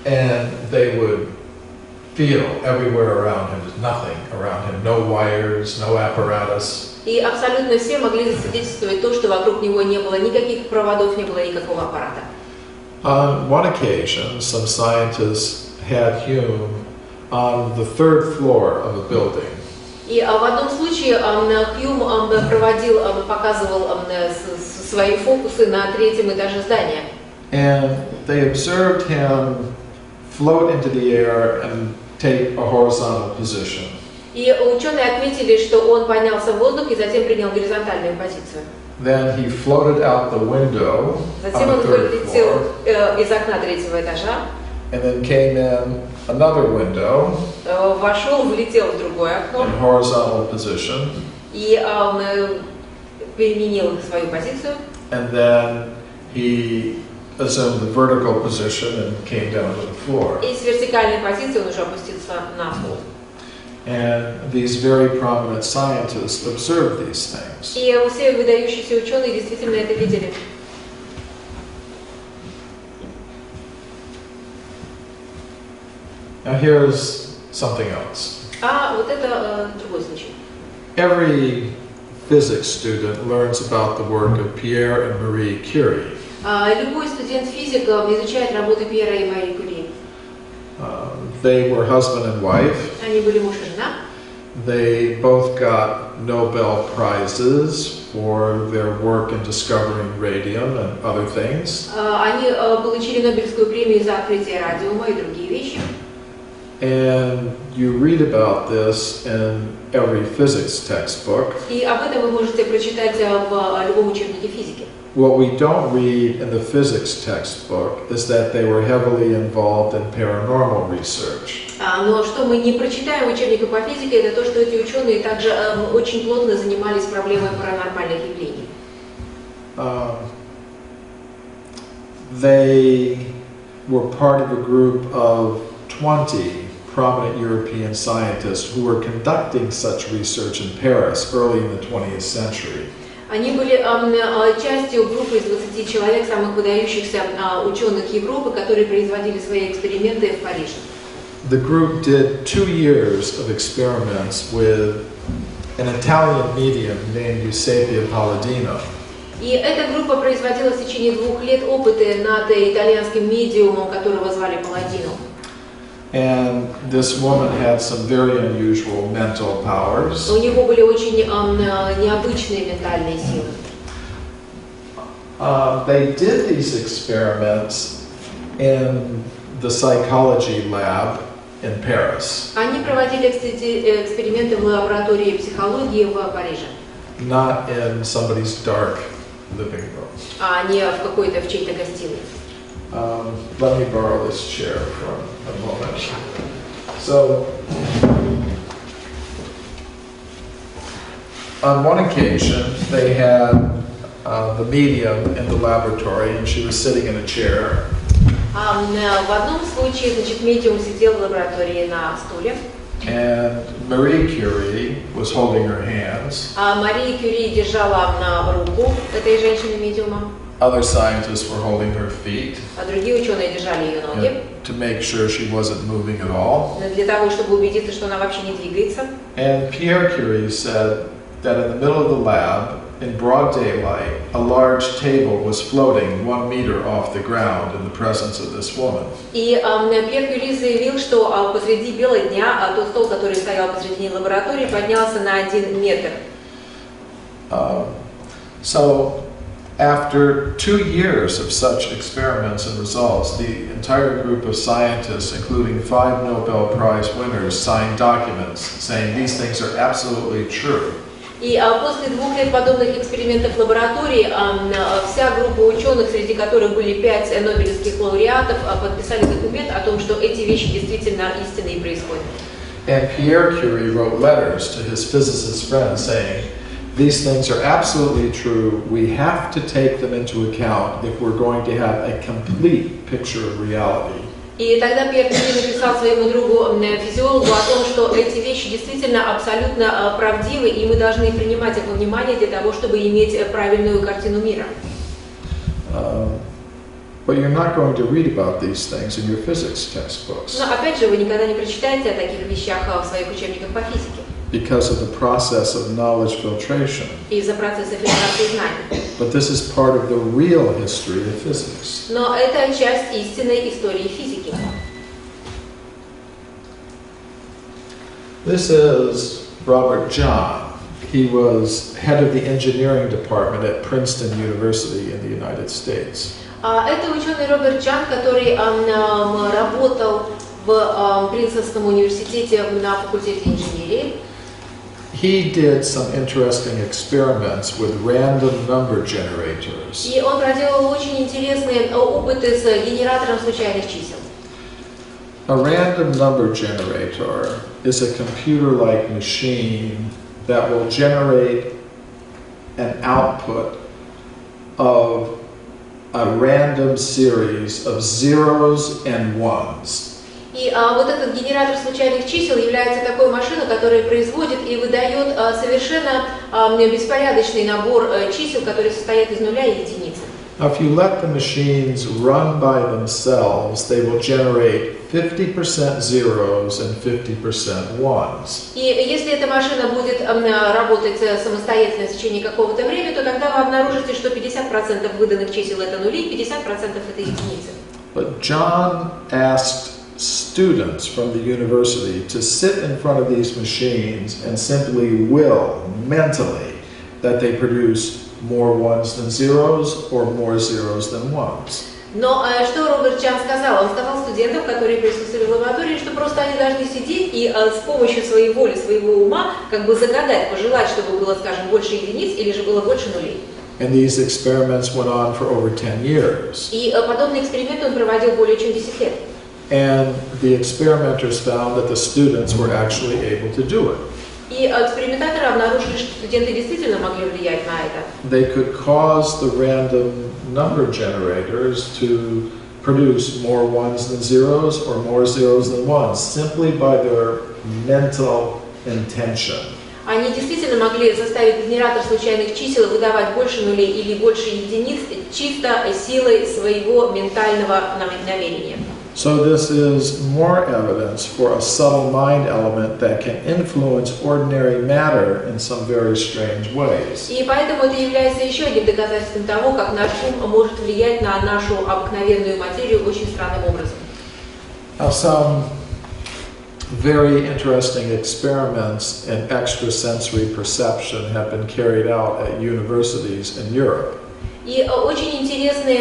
And they would feel everywhere around him, there's nothing around him, no wires, no apparatus. И абсолютно все могли засвидетельствовать то, что вокруг него не было никаких проводов, не было никакого аппарата. On one occasion, some scientists had Hume on the third floor of a building. И в одном случае Хьюм показывал свои фокусы на третьем этаже здания. And they observed him float into the air and take a horizontal position. И ученые отметили, что он поднялся в воздух и затем принял горизонтальную позицию. Then he floated out the window Затем on он the third вылетел floor, из окна третьего этажа, and then came in another window вошел, влетел в другое окно in horizontal position, и переменил свою позицию. and then he assumed the vertical position and came down to the floor. И с вертикальной позиции он уже опустился на пол. And these very prominent scientists observed these things. И все выдающиеся ученые действительно это видели. Now here's something else. А вот это другой случай. Every physics student learns about the work of Pierre and Marie Curie. Любой студент физика изучает работы Пьера и Мари Кюри. They were husband and wife. Они были муж и жена. They both got Nobel Prizes for their work in discovering radium and other things. Они получили Нобелевскую премию за открытие радиума и другие вещи. And you read about this in every physics textbook. И об этом вы можете прочитать в любом учебнике физики. What we don't read in the physics textbook is that they were heavily involved in paranormal research. Но что мы не прочитаем в учебниках по физике, это то, что эти ученые также очень плотно занимались проблемой паранормальных явлений. They were part of a group of 20 prominent European scientists who were conducting such research in Paris early in the 20th century. Они были частью группы из 20 человек, самых выдающихся ученых Европы, которые производили свои эксперименты в Париже. The group did 2 years of experiments with an Italian medium named Eusebio Palladino. И эта группа производила в течение 2 лет опыты над итальянским медиумом, которого звали Палладино. And this woman had some very unusual mental powers. У него были очень необычные ментальные силы. They did these experiments in the psychology lab in Paris, Они проводили эксперименты в лаборатории психологии в Париже, not in somebody's dark living room. а не в какой-то в чьей-то гостиной. Let me borrow this chair for a moment. So, on one occasion, they had the medium in the laboratory, and she was sitting in a chair, В одном случае, значит, медиум сидел в лаборатории на стуле, and Marie Curie was holding her hands. а Мария Кюри держала руку этой женщины-медиума, Other scientists were holding her feet а другие ученые держали ее ноги, to make sure she wasn't moving at all. для того, чтобы убедиться, что она вообще не двигается. And Pierre Curie said that in the middle of the lab, in broad daylight, a large table was floating 1 meter off the ground in the presence of this woman. И Пьер Кюри заявил, что посреди бела дня тот стол, который стоял посредине лаборатории, поднялся на 1 метр. So after 2 years of such experiments and results, the entire group of scientists, including 5 Nobel Prize winners, signed documents saying these things are absolutely true. И после 2 лет подобных экспериментов в лаборатории вся группа ученых, среди которых были 5 нобелевских лауреатов, подписали документ о том, что эти вещи действительно истинные происходят. And Pierre Curie wrote letters to his physicist friends saying, these things are absolutely true. We have to take them into account if we're going to have a complete picture of reality. И тогда Пьер Кюри написал своему другу физиологу о том, что эти вещи действительно абсолютно правдивы, и мы должны принимать их во внимание для того, чтобы иметь правильную картину мира. But you're not going to read about these things in your physics textbooks. Но опять же, вы никогда не прочитаете о таких вещах в своих учебниках по физике. Because of the process of knowledge filtration. Из-за процесса фильтрации знаний. But this is part of the real history of physics. Но это часть истинной истории физики. This is Robert John. He was head of the engineering department at Princeton University in the United States. Это ученый Роберт Джан, который работал в Принстонском университете на факультете инженерии. He did some interesting experiments with random number generators. И он проделал очень интересные опыты с генератором случайных чисел. A random number generator is a computer-like machine that will generate an output of a random series of zeros and ones. И вот этот генератор случайных чисел является такой машиной, которая производит и выдает совершенно беспорядочный набор чисел, которые состоят из нуля и единицы. If you let the machines run by themselves, they will generate 50% zeros and 50% ones. И если эта машина будет работать самостоятельно в течение какого-то времени, то тогда вы обнаружите, что 50% выданных чисел это нули, 50% это единицы. But John asked students from the university to sit in front of these machines and simply will mentally that they produce more ones than zeros or more zeros than ones. Но что Роберт Чан сказал? Он сказал студентам, которые присутствовали в лаборатории, что просто они должны сидеть и с помощью своей воли, своего ума, как бы загадать, пожелать, чтобы было, скажем, больше единиц или же было больше нулей. And these experiments went on for over 10 years. И подобные эксперименты он проводил более чем 10 лет. And the experimenters found that the students were actually able to do it. И экспериментаторы обнаружили, что студенты действительно могли влиять на это. They could cause the random number generators to produce more ones than zeros or more zeros than ones simply by their mental intention. Они действительно могли заставить генератор случайных чисел выдавать больше нулей или больше единиц чисто силой своего ментального намерения. So this is more evidence for a subtle mind element that can influence ordinary matter in some very strange ways. И поэтому это является еще одним доказательством того, как наш ум может влиять на нашу обыкновенную материю очень странным образом. Now, some very interesting experiments in extrasensory perception have been carried out at universities in Europe. И очень интересные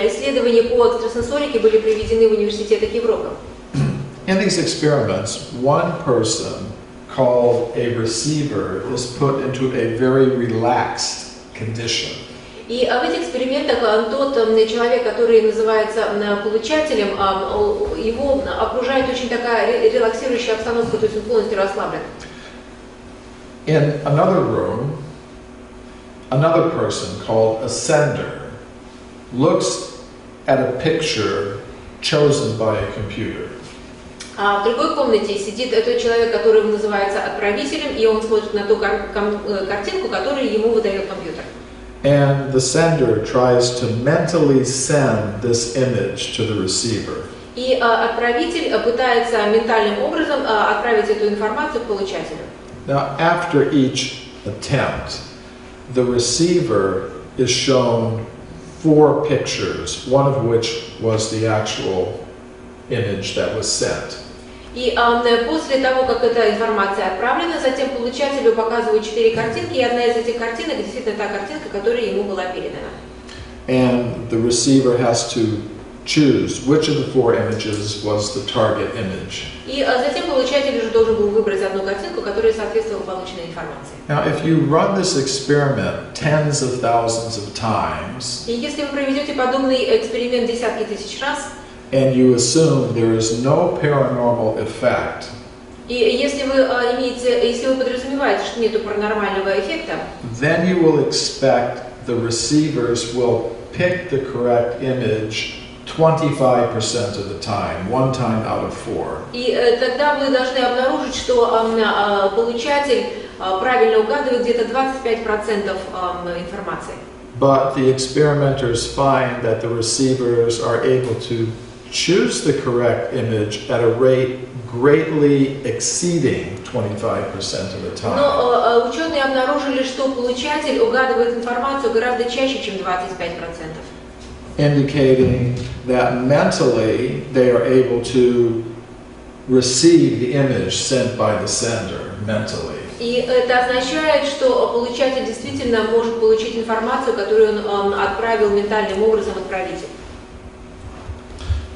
исследования по экстрасенсорике были проведены в университетах Европы. In these experiments, one person called a receiver is put into a very relaxed condition. И в этих экспериментах тот человек, который называется получателем, его окружает очень такая релаксирующая обстановка, то есть он полностью расслаблен. In another room, another person called a sender looks at a picture chosen by a computer. А в другой комнате сидит тот человек, который называется отправителем, и он смотрит на ту картинку, которую ему выдает компьютер. And the sender tries to mentally send this image to the receiver. И отправитель пытается ментальным образом отправить эту информацию к получателю. Now, after each attempt, the receiver is shown 4 pictures, one of which was the actual image that was sent. И после того, как эта информация отправлена, затем получателю показывают 4 картинки, и одна из этих картинок действительно та картинка, которая ему была передана. And the receiver has to choose which of the 4 images was the target image. И затем получатель уже должен был выбрать одну картинку, которая соответствовала полученной информации. Now, if you run this experiment tens of thousands of times, И если вы проведете подобный эксперимент десятки тысяч раз, and you assume there is no paranormal effect, и если вы подразумеваете, что нет паранормального эффекта, then you will expect the receivers will pick the correct image 25% of the time, 1 time out of 4. и тогда вы должны обнаружить, что получатель правильно угадывает где-то 25% информации. But the experimenters find that the receivers are able to choose the correct image at a rate greatly exceeding 25% of the time. Но ученые обнаружили, что получатель угадывает информацию гораздо чаще, чем 25%. Indicating that mentally they are able to receive the image sent by the sender mentally. И это означает, что получатель действительно может получить информацию, которую он отправил ментальным образом отправителю.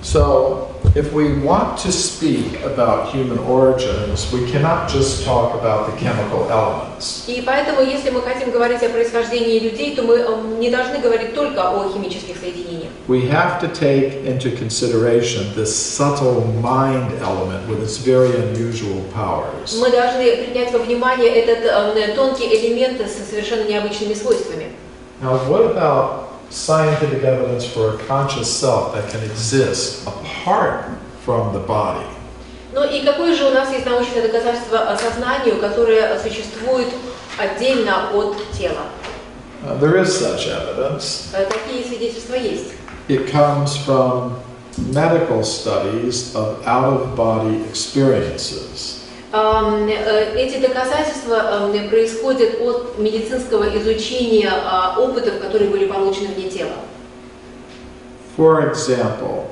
So, if we want to speak about human origins, we cannot just talk about the chemical elements. И поэтому, если мы хотим говорить о происхождении людей, то мы не должны говорить только о химических соединениях. We have to take into consideration this subtle mind element with its very unusual powers. Мы должны принять во внимание этот тонкий элемент с совершенно необычными свойствами. Now, what about scientific evidence for a conscious self that can exist apart from the body? Ну и какое же у нас есть научное доказательство сознанию, которое существует отдельно от тела? There is such evidence. Такие свидетельства есть. It comes from medical studies of out-of-body experiences. Эти доказательства происходят от медицинского изучения опытов, которые были получены вне тела. For example,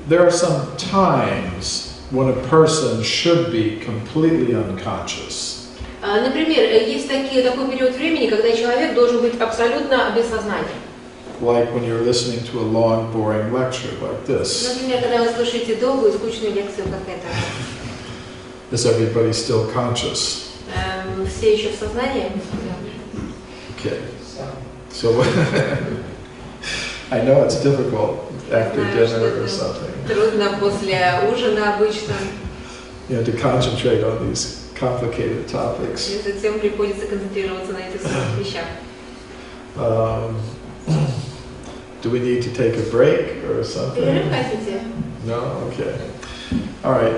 there are some times when a person should be completely unconscious. Например, есть такой период времени, когда человек должен быть абсолютно без сознания. Like when you're listening to a long, boring lecture like this. Например, когда вы слушаете долгую и скучную лекцию, как эта. Is everybody still conscious? Все еще в сознании? Okay. So I know it's difficult after dinner or something. Трудно после ужина обычно. You know, to concentrate on these complicated topics. И затем приходится концентрироваться на этих сложных вещах. Do we need to take a break or something? Перерыв хотите? No? Okay. All right.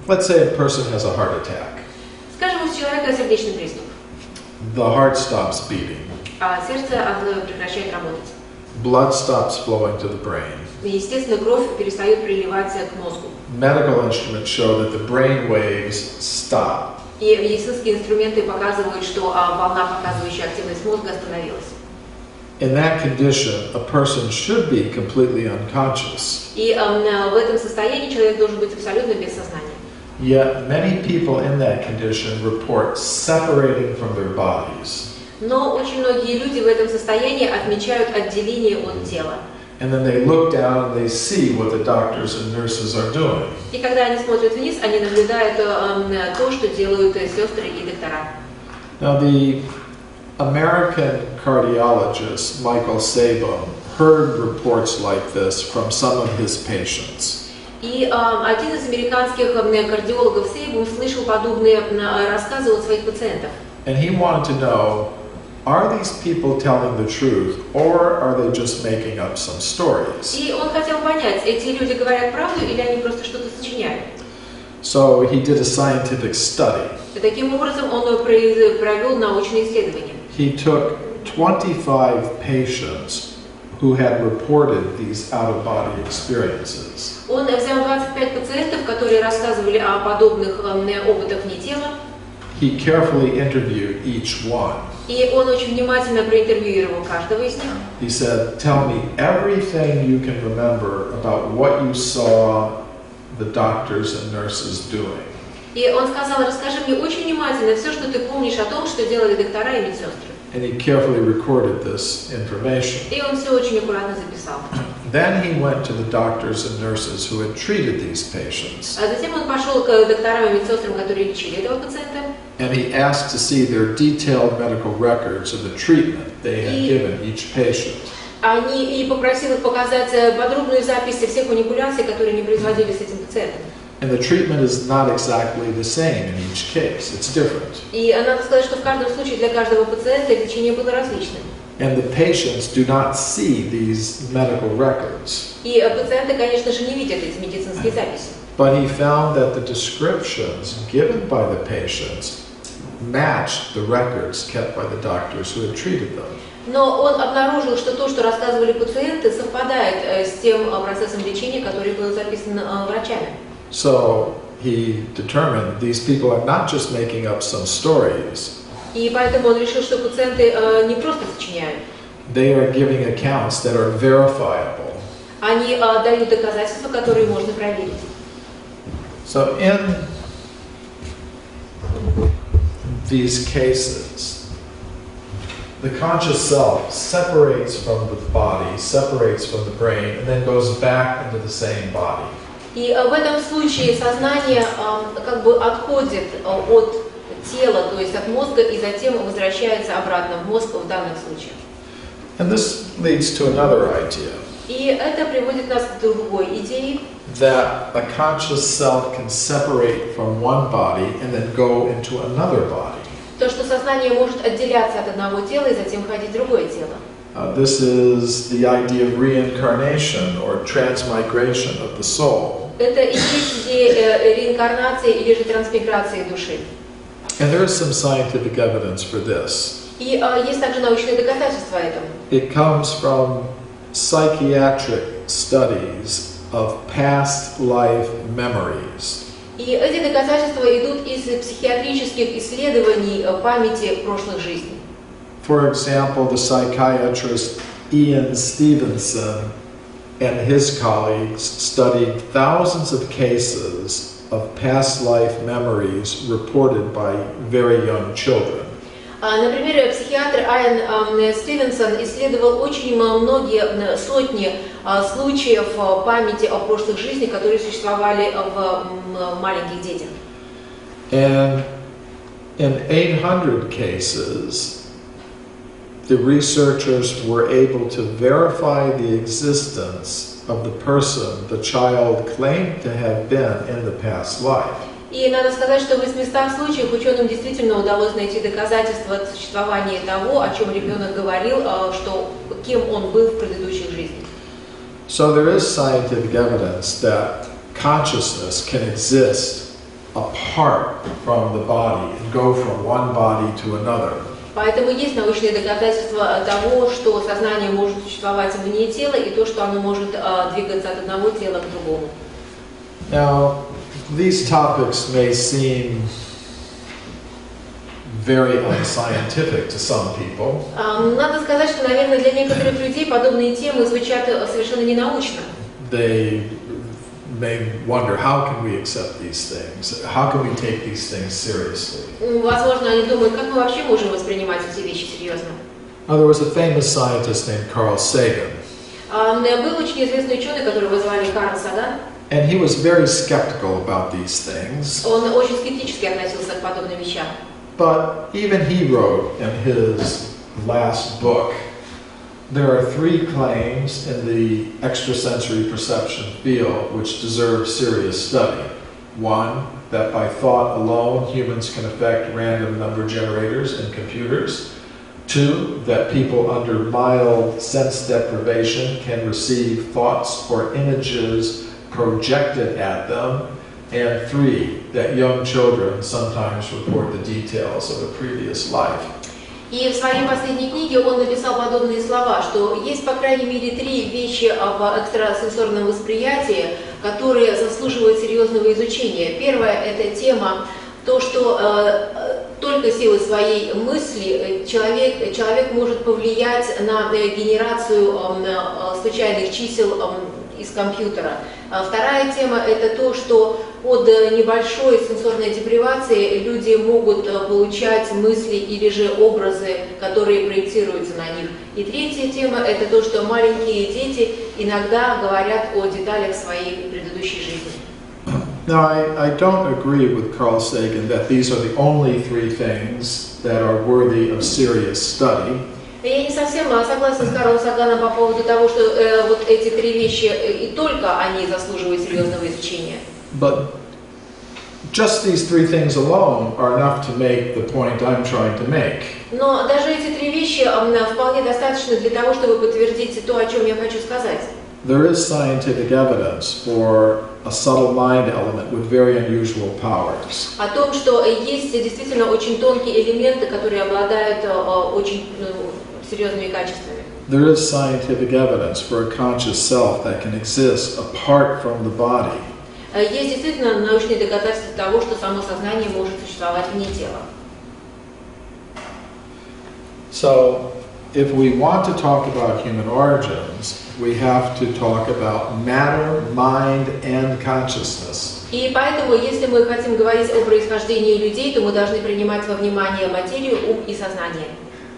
Let's say a person has a heart attack. Скажем, у человека сердечный приступ. The heart stops beating. А сердце прекращает работать. Blood stops flowing to the brain. И, естественно, кровь перестает приливать к мозгу. Medical instruments show that the brain waves stop. И медицинские инструменты показывают, что волна, показывающая активность мозга, остановилась. In that condition, a person should be completely unconscious. И в этом состоянии человек должен быть абсолютно без сознания. Yet many people in that condition report separating from their bodies. Но очень многие люди в этом состоянии отмечают отделение от тела. And then they look down and they see what the doctors and nurses are doing. И когда они смотрят вниз, они наблюдают то, что делают сестры и доктора. Now the American cardiologist Michael Sabum heard reports like this from some of his patients. И один из американских кардиологов Сейбум слышал подобные рассказы от своих пациентов. And he wanted to know are these people telling the truth, or are they just making up some stories? И он хотел понять, эти люди говорят правду или они просто что-то сочиняют. So he did a scientific study. И таким образом он провел научные исследования. He took 25 patients who had reported these out-of-body experiences. Он взял 25 пациентов, которые рассказывали о подобных опытах вне тела. He carefully interviewed each one. И он очень внимательно проинтервьюировал каждого из них. He said, "Tell me everything you can remember about what you saw the doctors and nurses doing." И он сказал: расскажи мне очень внимательно все, что ты помнишь о том, что делали доктора и медсестры. And he carefully recorded this information. И он все очень аккуратно записал. Then he went to the doctors and nurses who had treated these patients. А затем он пошел к докторам и медсестрам, которые лечили этого пациента. And he asked to see their detailed medical records of the treatment they had given each patient. И попросил их показать подробную запись всех манипуляций, которые они производили с этим пациентом. And the treatment is not exactly the same in each case. It's different. И надо сказать, что в каждом случае для каждого пациента лечение было различным. And the patients do not see these medical records. И пациенты, конечно же, не видят эти медицинские записи. But he found that the descriptions given by the patients matched the records kept by the doctors who had treated them. Но он обнаружил, что то, что рассказывали пациенты, совпадает с тем процессом лечения, который был записан врачами. So he determined these people are not just making up some stories. И поэтому он решил, что пациенты не просто сочиняют. They are giving accounts that are verifiable. Они дают доказательства, которые можно проверить. So in these cases, the conscious self separates from the body, separates from the brain, and then goes back into the same body. И в этом случае сознание как бы отходит от тела, то есть от мозга, и затем возвращается обратно в мозг в данных случаях. And this leads to another idea. И это приводит нас к другой идее, that a conscious self can separate from one body and then go into another body. То, что сознание может отделяться от одного тела и затем ходить в другое тело. This is the idea of reincarnation or transmigration of the soul. Это и есть идея реинкарнации или же трансмиграции души. And there is some scientific evidence for this. И есть также научные доказательства этому. It comes from psychiatric studies of past life memories. И эти доказательства идут из психиатрических исследований памяти прошлых жизней. For example, the psychiatrist Ian Stevenson and his colleagues studied thousands of cases of past life memories reported by very young children. Например, психиатр Иэн Стивенсон исследовал очень многие, сотни случаев памяти о прошлых жизнях, которые существовали в маленьких детях. And in 800 cases, the researchers were able to verify the existence of the person the child claimed to have been in the past life. И надо сказать, что в 800 случаях ученым действительно удалось найти доказательства существования того, о чем ребенок говорил, что кем он был в предыдущих жизнях. So there is scientific evidence that consciousness can exist apart from the body and go from one body to another. Поэтому есть научные доказательства того, что сознание может существовать вне тела, и то, что оно может двигаться от одного тела к другому. Now, these topics may seem very unscientific to some people. Надо сказать, что, наверное, для некоторых людей подобные темы звучат совершенно ненаучно. They may wonder, how can we accept these things? How can we take these things seriously? Возможно, они думают, как мы вообще можем воспринимать эти вещи серьезно. Now, there was a famous scientist named Carl Sagan. Был очень известный ученый, которого звали Карл Саган. And he was very skeptical about these things. Он очень скептически относился к подобным вещам. But even he wrote in his last book, there are three claims in the extrasensory perception field which deserve serious study. One, that by thought alone humans can affect random number generators in computers. Two, that people under mild sense deprivation can receive thoughts or images projected at them. And three, that young children sometimes report the details of a previous life. И в своей последней книге он написал подобные слова, что есть по крайней мере три вещи в экстрасенсорном восприятии, которые заслуживают серьезного изучения. Первое – это тема, то, что только силой своей мысли человек может повлиять на генерацию случайных чисел из компьютера. Вторая тема – это то, что под небольшой сенсорной депривацией люди могут получать мысли или же образы, которые проецируются на них. И третья тема – это то, что маленькие дети иногда говорят о деталях своей предыдущей жизни. Now, I don't agree with Carl Sagan that these are the only three things that are worthy of serious study. Я не совсем согласна с Карлом Саганом по поводу того, что вот эти три вещи, и только они заслуживают серьезного изучения. But just these three things alone are enough to make the point I'm trying to make. Но даже эти три вещи вполне достаточно для того, чтобы подтвердить то, о чем я хочу сказать. There is scientific evidence for a subtle mind element with very unusual powers. О том, что есть действительно очень тонкие элементы, которые обладают очень серьезными качествами. There is scientific evidence for a conscious self that can exist apart from the body. Есть действительно научные доказательства того, что само сознание может существовать вне тела. So, if we want to talk about human origins, we have to talk about matter, mind, and consciousness. И поэтому, если мы хотим говорить о происхождении людей, то мы должны принимать во внимание материю, ум и сознание.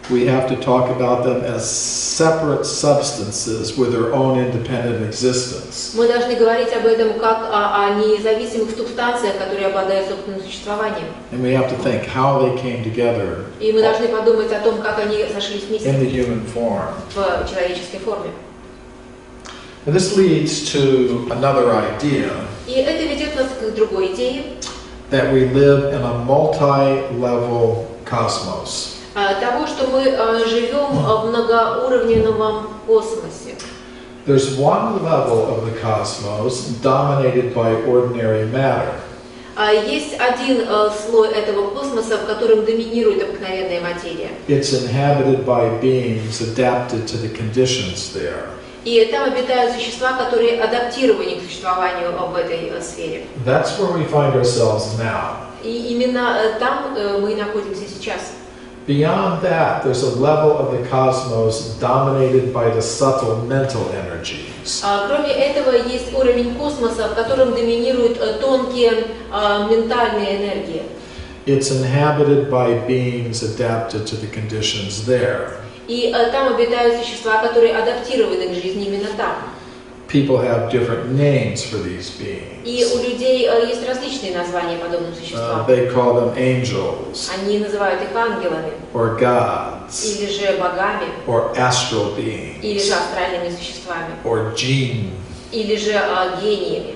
We have to talk about them as separate substances with their own independent existence. Мы должны говорить об этом как о независимых субстанциях, которые обладают собственным существованием. And we have to think how they came together И мы должны подумать о том, как они сошлись вместе in the human form. в человеческой форме. And this leads to another idea И это ведет нас к другой идее, that we live in a multi-level cosmos. того, что мы живем в многоуровневом космосе. There's one level of the cosmos dominated by ordinary matter. Есть один слой этого космоса, в котором доминирует обыкновенная материя. It's inhabited by beings adapted to the conditions there. И там обитают существа, которые адаптированы к существованию в этой сфере. That's where we find ourselves now. И именно там мы находимся сейчас. Beyond that, there's a level of the cosmos dominated by the subtle mental energies. Кроме этого, есть уровень космоса, в котором доминируют тонкие ментальные энергии. It's inhabited by beings adapted to the conditions there. И там обитают существа, которые адаптированы к жизни именно там. People have different names for these beings. И у людей есть различные названия подобным существам. They call them angels, Они называют их ангелами, or gods, или же богами, or astral beings, или же астральными существами, or jinn. или же гениями.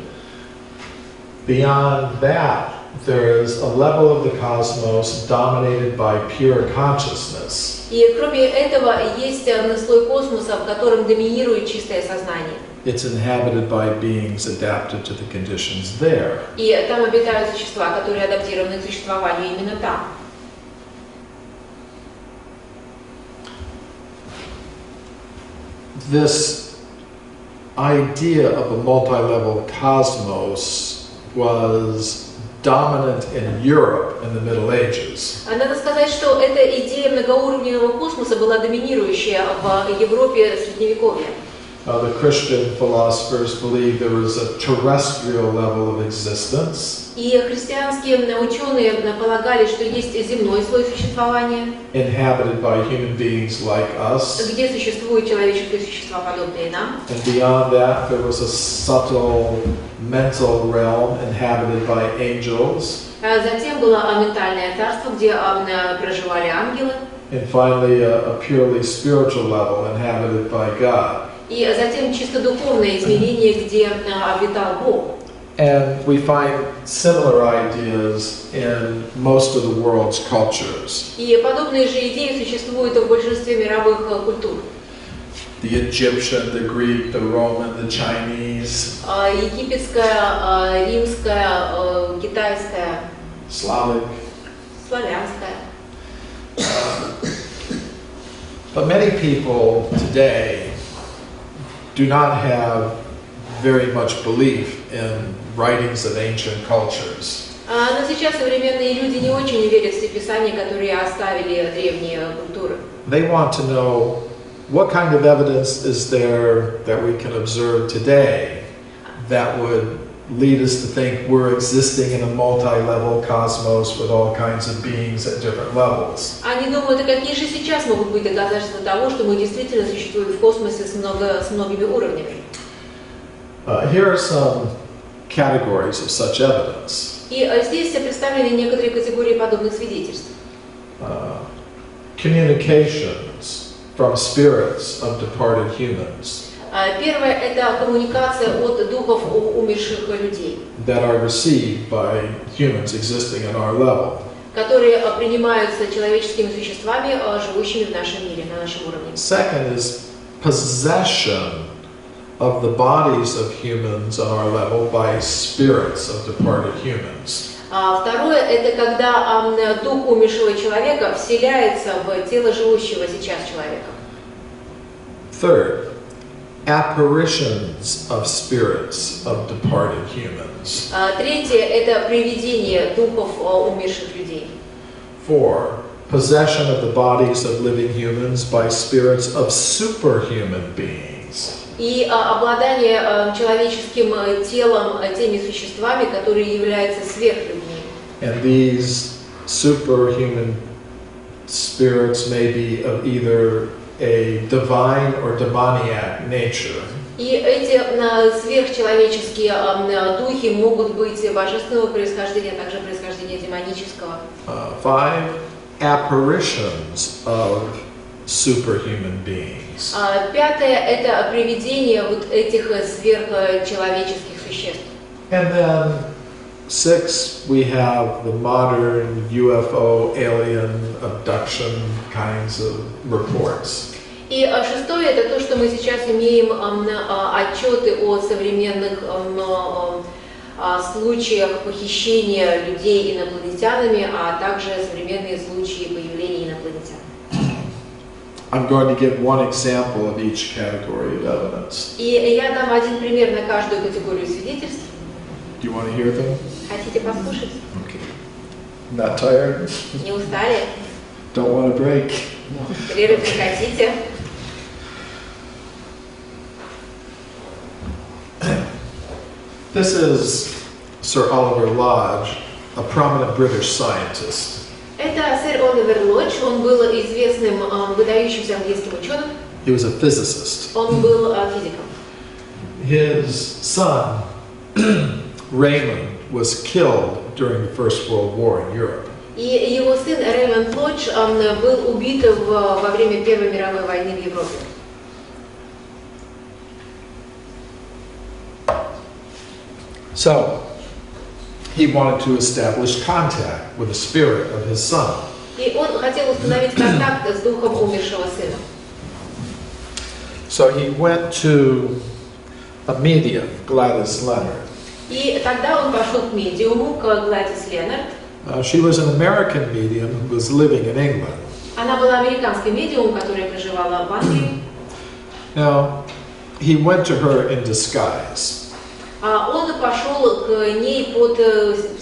Beyond that, there's a level of the cosmos dominated by pure consciousness. И кроме этого есть слой космоса, в котором доминирует чистое сознание. It's inhabited by beings adapted to the conditions there. И там обитают существа, которые адаптированы к существованию именно там. This idea of a multi-level cosmos was dominant in Europe in the Middle Ages. Надо сказать, что эта идея многоуровневого космоса была доминирующая в Европе Средневековья. The Christian philosophers believed there was a terrestrial level of existence, И христианские ученые полагали, что есть земной слой существования, inhabited by human beings like us. где существуют человеческие существа, подобные нам. And beyond that, there was a subtle mental realm inhabited by angels. Затем было ментальное царство, где проживали ангелы. And finally, a purely spiritual level inhabited by God. И затем чисто духовное измерение, где обитал Бог. And we find similar ideas in most of the world's cultures. И подобные же идеи существуют в большинстве мировых культур. The Egyptian, the Greek, the Roman, the Chinese, Египетская, римская, китайская, Slavic. славянская. But many people today do not have very much belief in writings of ancient cultures. Но сейчас современные люди не очень верят в те писания, которые оставили древние культуры. They want to know what kind of evidence is there that we can observe today that would lead us to think we're existing in a multi-level cosmos with all kinds of beings at different levels. Они думают, какие же сейчас могут быть доказательства того, что мы действительно существуем в космосе с многими уровнями. Here are some categories of such evidence. И здесь представлены некоторые категории подобных свидетельств. Communications from spirits of departed humans Первое – это коммуникация от духов умерших людей, that are received by humans existing at our level. которые принимаются человеческими существами, живущими в нашем мире, на нашем уровне. Second is possession of the bodies of humans on our level by spirits of departed humans. Второе – это когда дух умершего человека вселяется в тело живущего сейчас человека. Third, apparitions of spirits of departed humans. Третье – это привидение духов умерших людей. Four, possession of the bodies of living humans by spirits of superhuman beings. И обладание человеческим телом теми существами, которые являются сверхлюдьми. And these superhuman spirits may be of either a divine or demoniac nature. И эти сверхчеловеческие духи могут быть божественного происхождения, а также происхождения демонического. Five, apparitions of superhuman beings. Пятое – это привидение вот этих сверхчеловеческих существ. And then six, we have the modern UFO alien abduction kinds of reports. И шестое – это то, что мы сейчас имеем отчеты о современных случаях похищения людей инопланетянами, а также современные случаи появления инопланетян. I'm going to give one example of each category of evidence. И я дам один пример на каждую категорию свидетельств. Do you want to hear them? Хотите послушать? Okay. Not tired? Не устали? Don't want a break? Перерыв не хотите? This is Sir Oliver Lodge, a prominent British scientist. Это сэр Оливер Лодж, он был известным, выдающимся английским ученым. He was a physicist. Он был физиком. His son, Raymond, was killed during the First World War in Europe. И его сын Реймонд Лодж был убит во время Первой мировой войны в Европе. So, he wanted to establish contact with the spirit of his son. И он хотел установить контакт с духом умершего сына. So he went to a medium, Gladys Leonard. И тогда он пошел к медиуму, к Гладис Ленард. She was an American medium who was living in England. Она была американской медиумом, которая проживала в Англии. Now, he went to her in disguise. Он пошел к ней под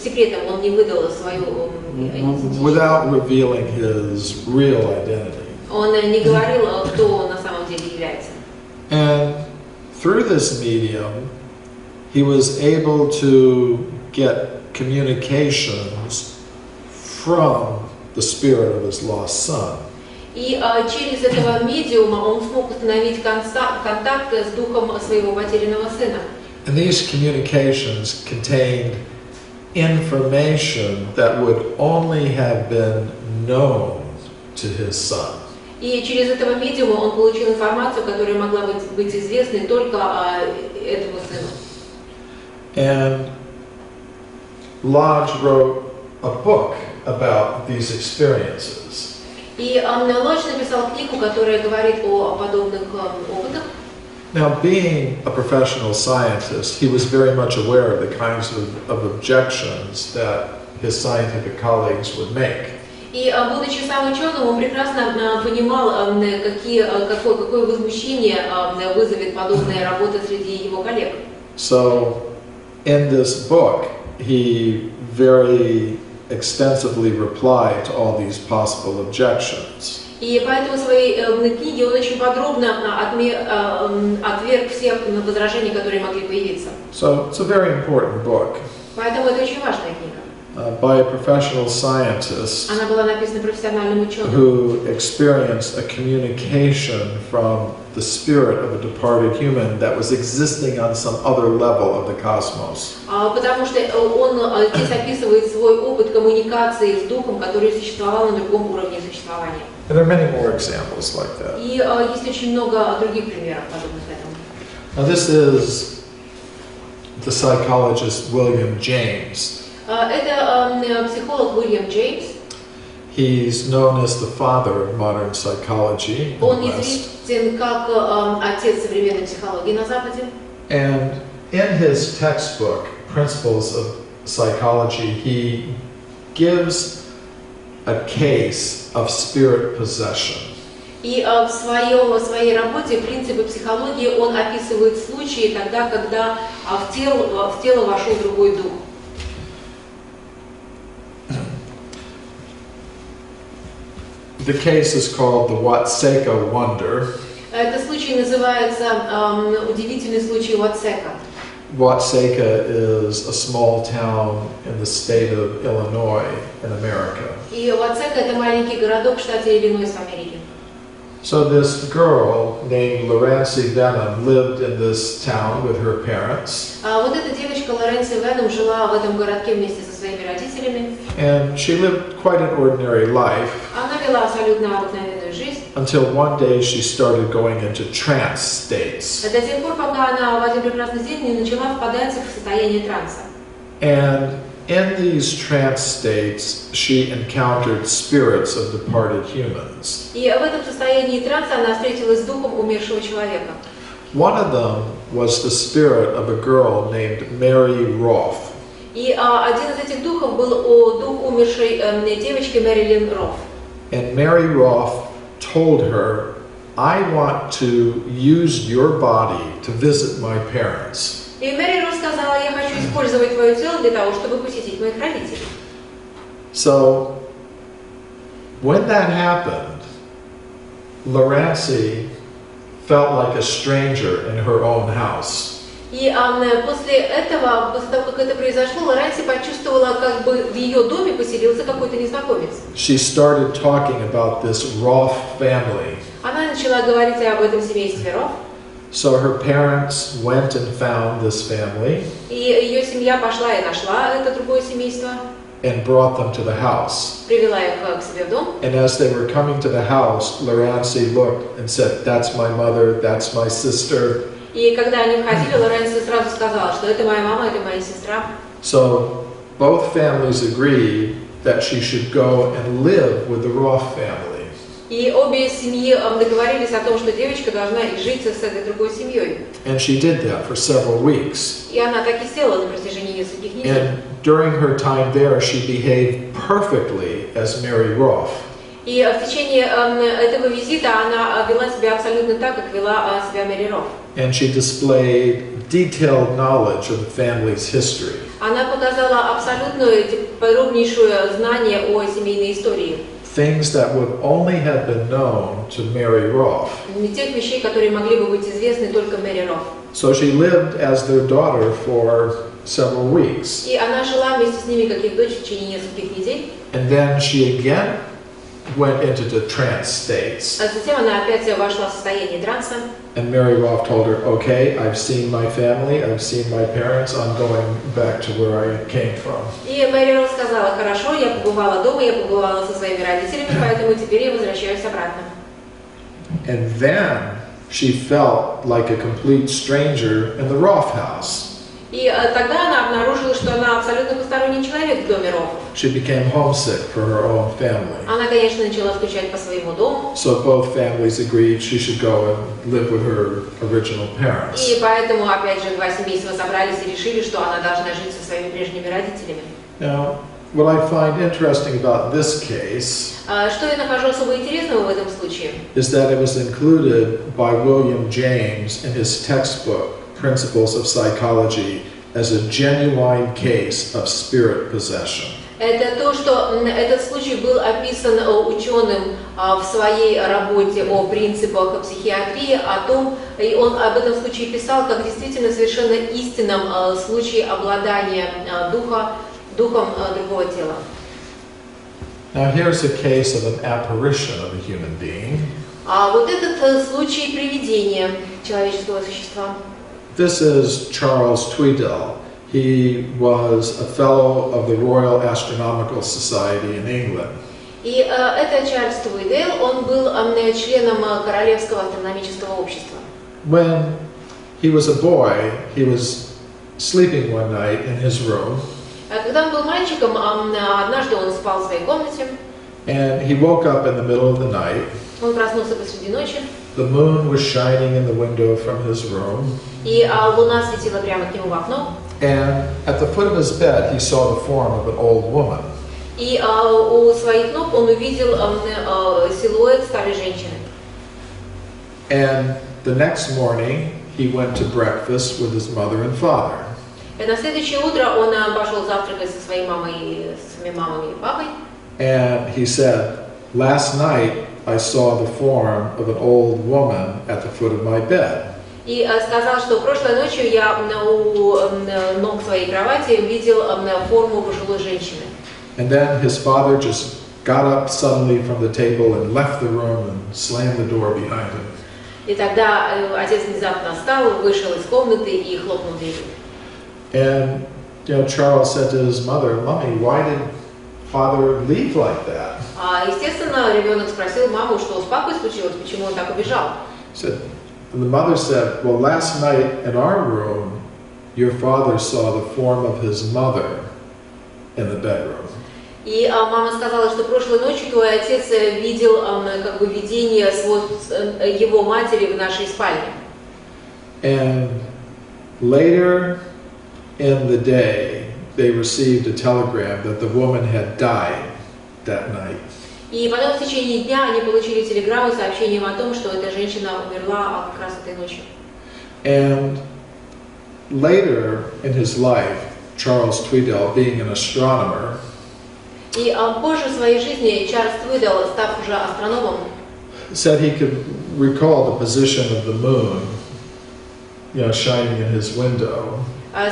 секретом, он не выдал свою идентичность. Without revealing his real identity. Он не говорил, кто он на самом деле является. And through this medium, he was able to get communications from the spirit of his lost son. И через этого медиума он смог установить контакт с духом своего потерянного сына. And these communications contained information that would only have been known to his son. И через этого медиума он получил информацию, которая могла быть известной только этому сыну. And Lodge wrote a book about these experiences. И Лодж написал книгу, которая говорит о подобных опытах. Now, being a professional scientist, he was very much aware of the kinds of objections that his scientific colleagues would make. И, будучи сам ученым, он прекрасно понимал, какое возмущение вызовет подобная работа среди его коллег. So, in this book, he very extensively replied to all these possible objections. И поэтому в своей книге он очень подробно отверг всех возражений, которые могли появиться. So, it's a very important book. Поэтому это очень важная книга. By a professional scientist Она была написана профессиональным ученым, who experienced a communication from the spirit of a departed human that was existing on some other level of the cosmos. потому что он здесь описывает свой опыт коммуникации с духом, который существовал на другом уровне существования. And there are many more examples like that. И есть очень много других примеров, подобных этому. Now, this is the psychologist William James. Это психолог Уильям Джеймс. He's known as the father of modern psychology in the Он West. известен как отец современной психологии на Западе. And in his textbook, Principles of Psychology, he gives a case of spirit possession. И в своей работе «Принципы психологии» он описывает случаи тогда, когда в тело вошел другой дух. The case is called the Watseka Wonder. Этот случай называется удивительный случай Уотсека. Watseka is a small town in the state of Illinois in America. И Уотсека — это маленький городок в штате Иллинойс в Америке. So this girl named Lorenzi Venom lived in this town with her parents. Вот эта девочка Лоренци Веном жила в этом городке вместе со своими родителями. And she lived quite an ordinary life Она вела абсолютно обыкновенную жизнь. until one day she started going into trance states. До тех пор, пока она в один прекрасный день не начала впадать в состояние транса. And in these trance states, she encountered spirits of departed humans. И в этом состоянии транса она встретилась с духом умершего человека. One of them was the spirit of a girl named Mary Roth. И один из этих духов был дух умершей девочки Мэрилин Рофф. And Mary Roth told her, I want to use your body to visit my parents. И Мэри Рофф сказала: я хочу использовать твое тело для того, чтобы посетить моих родителей. So, when that happened, Lorenzi felt like a stranger in her own house. И после этого, после того, как это произошло, Лоренци почувствовала, как бы в ее доме поселился какой-то незнакомец. She started talking about this Roth family. Она начала говорить об этом семействе Рофф. So her parents went and found this family И ее семья пошла и нашла это другое семейство, and brought them to the house. привела их к себе в дом. And as they were coming to the house, Lorenzi looked and said, that's my mother, that's my sister. И когда они входили, Лоренци сразу сказала, что это моя мама, это моя сестра. So both families agreed that she should go and live with the Roth family. И обе семьи договорились о том, что девочка должна и жить с этой другой семьей. And she did that for several weeks. И она так и сделала на протяжении нескольких недель. And during her time there, she behaved perfectly as Mary Roth. И в течение этого визита она вела себя абсолютно так, как вела себя Мэри Рофф. And she displayed detailed knowledge of the family's history. Она показала абсолютное подробнейшее знание о семейной истории. Things that would only have been known to Mary Roth. Тех вещей, которые могли бы быть известны только Мэри Рофф. So she lived as their daughter for several weeks. И она жила вместе с ними, как их дочь, в течение нескольких недель. And then she again went into the trance states. А затем она опять вошла в состояние транса. And Mary Roth told her, okay, I've seen my family, I've seen my parents, I'm going back to where I came from. И Мэри Рофф сказала: хорошо, я побывала дома, я побывала со своими родителями, поэтому теперь я возвращаюсь обратно. And then she felt like a complete stranger in the Roth house. И тогда она обнаружила, что она абсолютно посторонний человек в доме Рофов, she became homesick for her own family. она, конечно, начала скучать по своему дому. So both families agreed she should go and live with her original parents. И поэтому, опять же, два семейства собрались и решили, что она должна жить со своими прежними родителями. Now, what I find interesting about this case Что я нахожу особо интересного в этом случае? is that it was included by William James in his textbook, Principles of Psychology, as a genuine case of spirit possession. Это то, что этот случай был описан ученым в своей работе о принципах психиатрии, и он об этом случае писал как действительно совершенно истинном случае обладания духом другого тела. Now here's a case of an apparition of a human being. А вот этот случай привидения человеческого существа. This is Charles Tweedale. He was a fellow of the Royal Astronomical Society in England. И это Чарльз Твидейл, он был членом Королевского астрономического общества. When he was a boy, he was sleeping one night in his room. Когда он был мальчиком, однажды он спал в своей комнате. And he woke up in the middle of the night. Он проснулся посреди ночи. The moon was shining in the window from his room. И луна светила прямо к нему в окно. And at the foot of his bed, he saw the form of an old woman. И у своих ног он увидел силуэт старой женщины. And the next morning, he went to breakfast with his mother and father. И на следующее утро он пошел завтракать со своей мамой, со своими мамой и папой. And he said, "Last night I saw the form of an old woman at the foot of my bed." И сказал, что прошлой ночью я у ног своей кровати видел форму пожилой женщины. And then his father just got up suddenly from the table and left the room and slammed the door behind him. И тогда отец внезапно встал, вышел из комнаты и хлопнул дверью. And Charles said to his mother, "Mommy, why did father leave like that?" Естественно, ребенок спросил маму, что с папой случилось, почему он так убежал. And the mother said, "Well, last night in our room, your father saw the form of his mother in the bedroom." И мама сказала, что прошлой ночью твой отец видел как бы видение его матери в нашей спальне. And later in the day, they received a telegram that the woman had died that night. И потом в течение дня они получили телеграмму с сообщением о том, что эта женщина умерла как раз этой ночью. And later in his life, Charles Tweedale, being an astronomer, И позже в своей жизни Чарльз Твидел, став уже астрономом, said he could recall the position of the moon, shining in his window.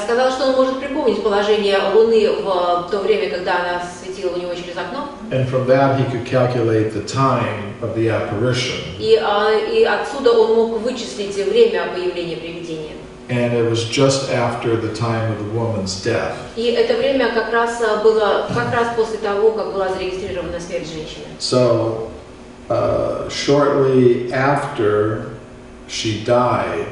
Сказал, что он может припомнить положение Луны в то время, когда она светила у него через окно. And from that he could calculate the time of the apparition. И отсюда он мог вычислить время появления привидения. And it was just after the time of the woman's death. И это время как раз было после того, как была зарегистрирована смерть женщины. So shortly after she died,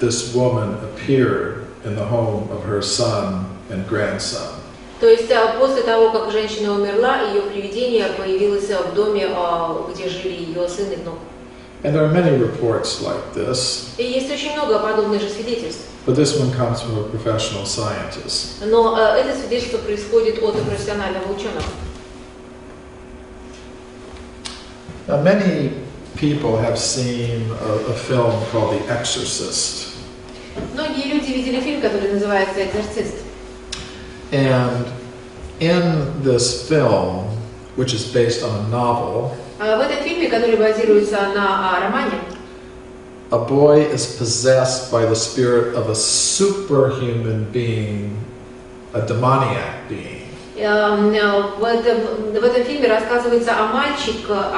this woman appeared in the home of her son and grandson. То есть после того, как женщина умерла, ее привидение появилось в доме, где жили ее сын и внук. And there are many reports like this. И есть очень много подобных же свидетельств. But this one comes from a professional scientist. Но это свидетельство происходит от профессионального ученого. Now, many people have seen a film called The Exorcist. Многие люди видели фильм, который называется «Экзорцист». And in this film, which is based on a novel, В этом фильме, который базируется на романе, a boy is possessed by the spirit of a superhuman being, a demoniac being. В этом фильме рассказывается о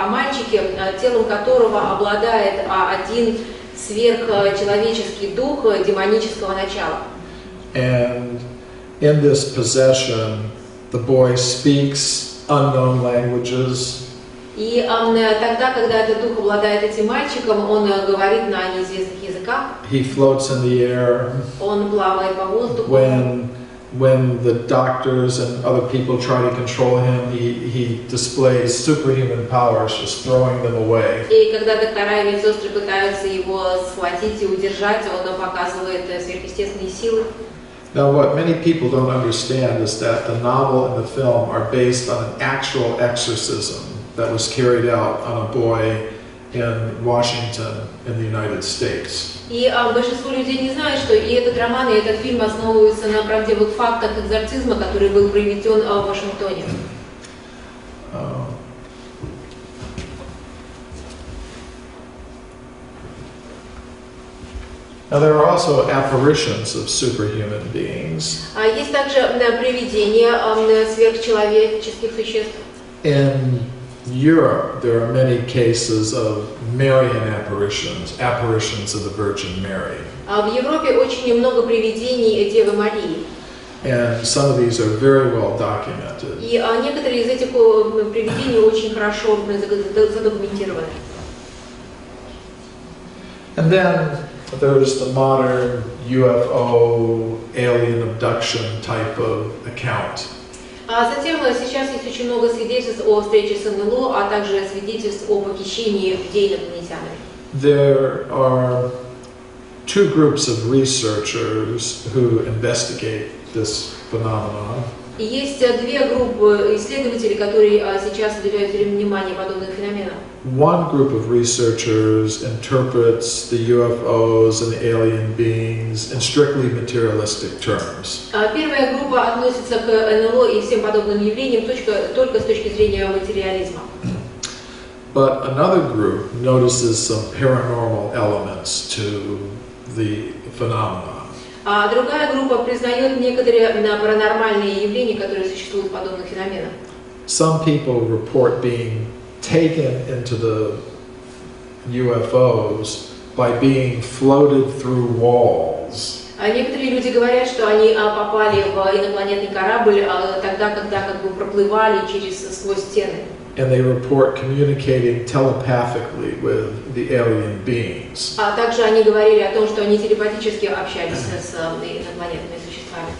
мальчике, телом которого обладает один сверхчеловеческий дух демонического начала. And in this possession, the boy speaks unknown languages. И тогда, когда этот дух обладает этим мальчиком, он говорит на неизвестных языках. He floats in the air. Он плавает по воздуху. When when the doctors and other people try to control him, he displays superhuman powers, just throwing them away. И когда доктора и медсестры пытаются его схватить и удержать, он показывает сверхъестественные силы. Now, what many people don't understand is that the novel and the film are based on an actual exorcism that was carried out on a boy in Washington in the United States. И большинство людей не знают, что и этот роман, и этот фильм основываются на правдивых фактах экзорцизма, который был проведен в Вашингтоне. Now, there are also apparitions of superhuman beings. Есть также привидения сверхчеловеческих существ. In Europe, there are many cases of Marian apparitions, apparitions of the Virgin Mary. В Европе очень много привидений Девы Марии. And some of these are very well documented. И некоторые из этих привидений очень хорошо задокументированы. And then there's the modern UFO alien abduction type of account. Затем сейчас есть очень много свидетельств о встрече с НЛО, а также свидетельств о похищении людей инопланетянами. There are two groups of researchers who investigate this phenomenon. И есть две группы исследователей, которые сейчас уделяют внимание подобным феноменам. One group of researchers interprets the UFOs and the alien beings in strictly materialistic terms. Первая группа относится к НЛО и всем подобным явлениям только с точки зрения материализма. But another group notices some paranormal elements to the phenomenon. А другая группа признает некоторые паранормальные явления, которые существуют в подобных феноменах. Some people report being taken into the UFOs by being floated through walls. Некоторые люди говорят, что они попали в инопланетный корабль тогда, когда как бы проплывали сквозь стены. And they report communicating telepathically with the alien beings. А также они говорили о том, что они телепатически общались с инопланетными существами.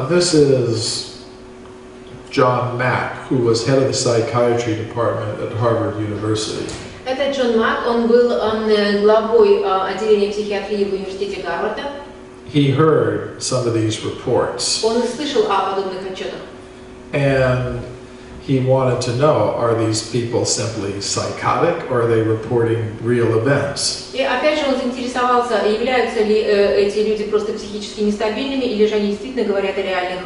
This is John Mack, who was head of the psychiatry department at Harvard University. Это Джон Мак, он был главой отделения психиатрии в университете Гарварда. He heard some of these reports. Он слышал о подобных отчетах. And he wanted to know, are these people simply psychotic or are they reporting real events? И опять же он заинтересовался, являются ли эти люди просто психически нестабильными или же они действительно говорят о реальных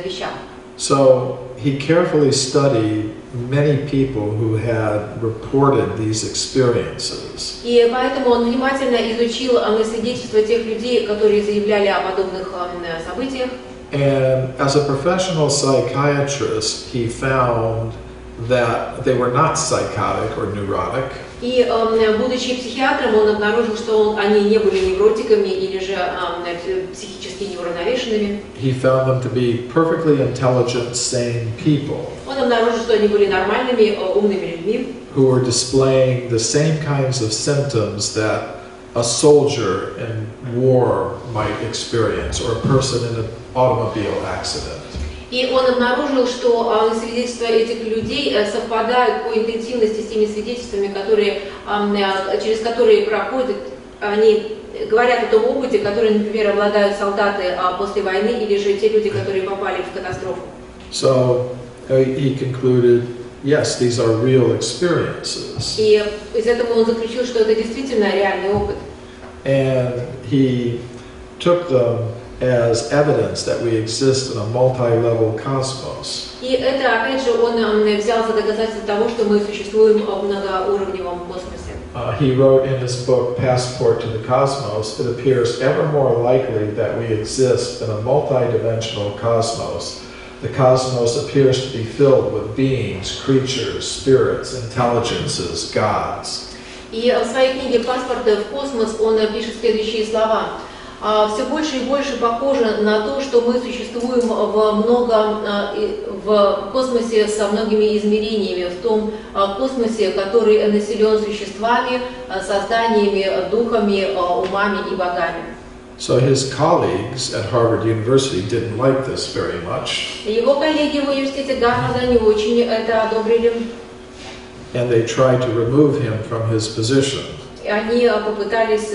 вещах. So he carefully studied many people who had reported these experiences. И поэтому он внимательно изучил свидетельства тех людей, которые заявляли о подобных событиях. And as a professional psychiatrist, he found that they were not psychotic or neurotic. И будучи психиатром, он обнаружил, что они не были невротиками или же психически неуравновешенными. He found them to be perfectly intelligent, sane people. Он обнаружил, что они были нормальными, умными людьми. Who were displaying the same kinds of symptoms that a soldier in war might experience or a person in an automobile accident. И он обнаружил, что свидетельства этих людей совпадают по интенсивности с теми свидетельствами, через которые проходят, они говорят о том опыте, который, например, обладают солдаты после войны или же те люди, которые попали в катастрофу. So he concluded, yes, these are real experiences. И из этого он заключил, что это действительно реальный опыт. And he took them as evidence that we exist in a multi-level cosmos. И это, опять же, он взял за доказательство того, что мы существуем в многоуровневом космосе. He wrote in his book, Passport to the Cosmos, it appears ever more likely that we exist in a multi-dimensional cosmos. The cosmos appears to be filled with beings, creatures, spirits, intelligences, gods. И в своей книге «Паспорт в космос» он пишет следующие слова. все больше и больше похоже на то, что мы существуем в космосе со многими измерениями, в том космосе, который населен существами, созданиями, духами, умами и богами. So his colleagues at Harvard University didn't like this very much. Его коллеги в университете Гарварда не очень это одобрили. And they tried to remove him from his position. Они попытались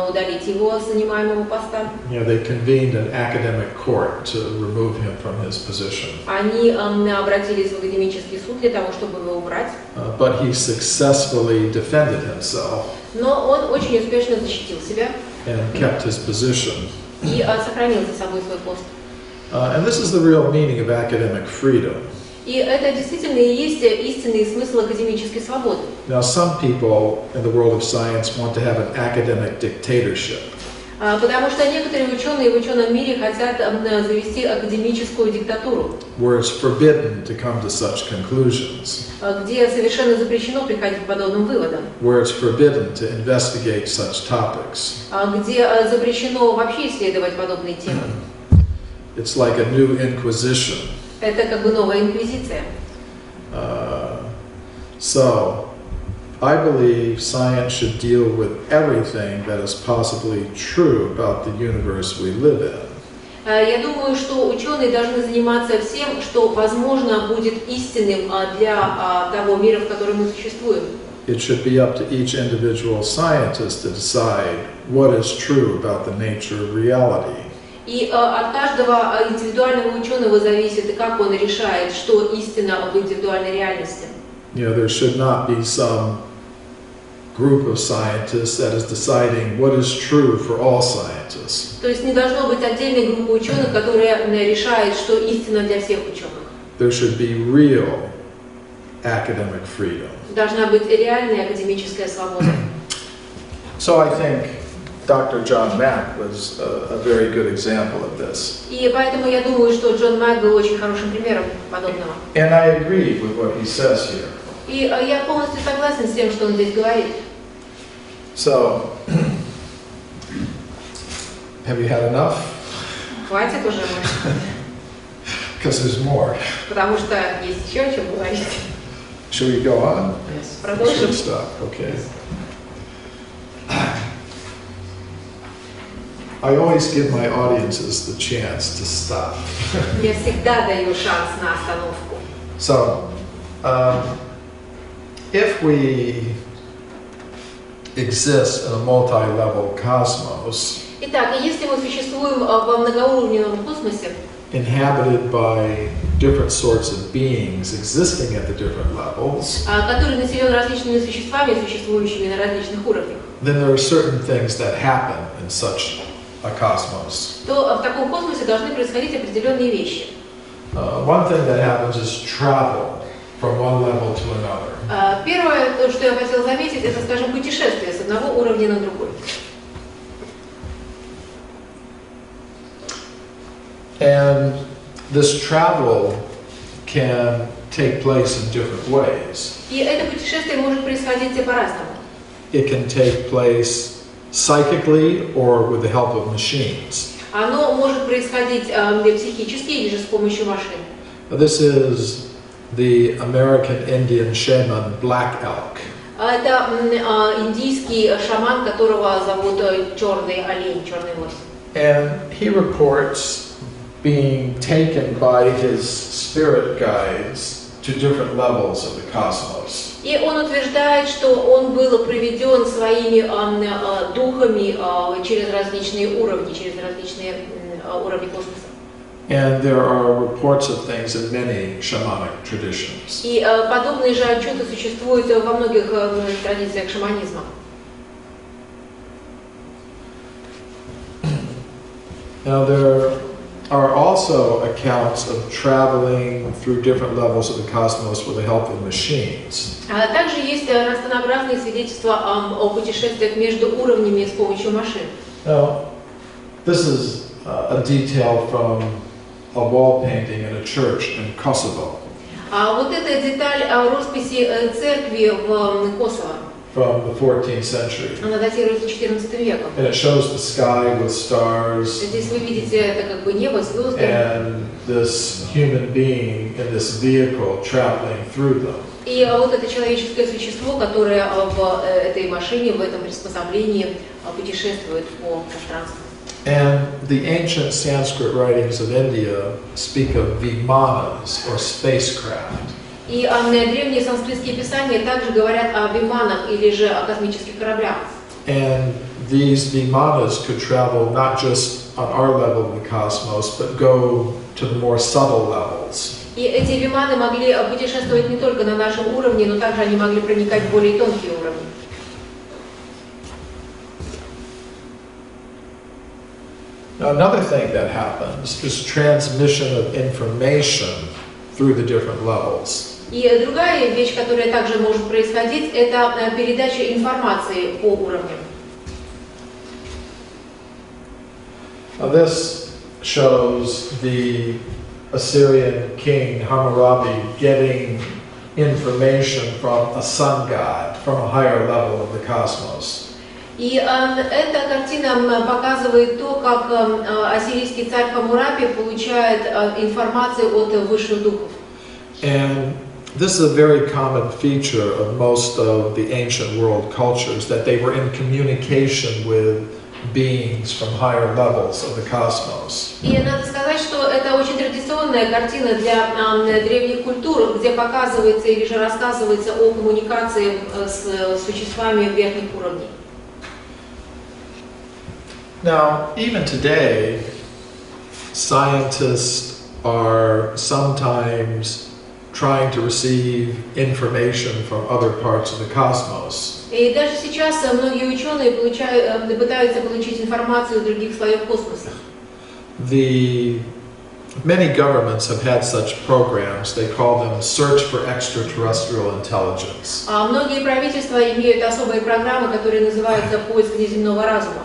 удалить его с занимаемого поста. They convened an academic court to remove him from his position. Они обратились в академический суд для того, чтобы его убрать. But he successfully defended himself. Но он очень успешно защитил себя. And kept his position. И сохранил за собой свой пост. And this is the real meaning of academic freedom. И это действительно и есть истинный смысл академической свободы. Now, some people in the world of science want to have an academic dictatorship. Потому что некоторые ученые в ученом мире хотят завести академическую диктатуру, Where it's forbidden to come to such conclusions. Где совершенно запрещено приходить к подобным выводам. Where it's forbidden to investigate such topics. Где запрещено вообще исследовать подобные темы. It's like a new inquisition. Это как бы новая инквизиция. So, I believe science should deal with everything that is possibly true about the universe we live in. Я думаю, что ученые должны заниматься всем, что возможно будет истинным для того мира, в котором мы существуем. It should be up to each individual scientist to decide what is true about the nature of reality. И от каждого индивидуального ученого зависит, как он решает, что истина в индивидуальной реальности. There should not be some group of scientists that is deciding what is true for all scientists. То есть не должно быть отдельной группы ученых, которая решает, что истина для всех ученых. There should be real academic freedom. Должна быть реальная академическая свобода. So I think Dr. John Mack was a very good example of this. И поэтому я думаю, что Джон Мак был очень хорошим примером подобного. And I agree with what he says here. И я полностью согласен с тем, что он здесь говорит. So, have you had enough? Хватит уже, может, Because there's more. потому что есть еще о чем говорить. Should we go on? Продолжим. Should stop. Okay. I always give my audiences the chance to stop. Я всегда даю шанс на остановку. So, if we exist in a multi-level cosmos, Итак, если мы существуем во многоуровневом космосе, inhabited by different sorts of beings existing at the different levels, который населен различными существами, существующими на различных уровнях, then there are certain things that happen in such a cosmos. то в таком космосе должны происходить определенные вещи. One thing that happens is travel from one level to another. Первое, то, что я хотела заметить, это, скажем, путешествие с одного уровня на другой. And this travel can take place in different ways. И это путешествие может происходить по-разному. It can take place psychically or with the help of machines. Оно может происходить психически или же с помощью машин. This is the American Indian shaman Black Elk. Это индийский шаман, которого зовут Черный олень, Черный лось. And he reports being taken by his spirit guides to different levels of the cosmos. И он утверждает, что он был проведен своими духами через различные уровни космоса. And there are reports of things in many shamanic traditions. И подобные же отчеты существуют во многих традициях шаманизма. Now there are also accounts of traveling through different levels of the cosmos with the help of machines. Также есть разнообразные свидетельства о путешествиях между уровнями с помощью машин. Now, this is a detail from a wall painting in a church in Kosovo. Вот эта деталь росписи церкви в Косово. from the 14th century. Она датируется XIV веком. And it shows the sky with stars Здесь вы видите это как бы небо, звезды. and this human being in this vehicle traveling through them. И вот это человеческое существо, которое в этой машине, в этом приспособлении путешествует по пространству. And the ancient Sanskrit writings of India speak of vimanas or spacecraft. И древние санскритские писания также говорят о виманах или же о космических кораблях. And these vimanas could travel not just on our level of the cosmos, but go to the more subtle levels. И эти виманы могли путешествовать не только на нашем уровне, но также они могли проникать в более тонкие уровни. Now, another thing that happens is transmission of information through the different levels. И другая вещь, которая также может происходить, это передача информации по уровням. Now, this shows the Assyrian king Hammurabi getting information from a sun god, from a higher level of the cosmos. И эта картина показывает то, как ассирийский царь Хаммурапи получает информацию от высших духов. And this is a very common feature of most of the ancient world cultures, that they were in communication with beings from higher levels of the cosmos. И надо сказать, что это очень традиционная картина для древних культур, где показывается или же рассказывается о коммуникации с существами верхних уровней. Now, even today, scientists are sometimes trying to receive information from other parts of the cosmos. И даже сейчас многие ученые пытаются получить информацию из других слоев космоса. Many governments have had such programs. They call them Search for Extraterrestrial Intelligence. Многие правительства имеют особые программы, которые называются «Поиск внеземного разума».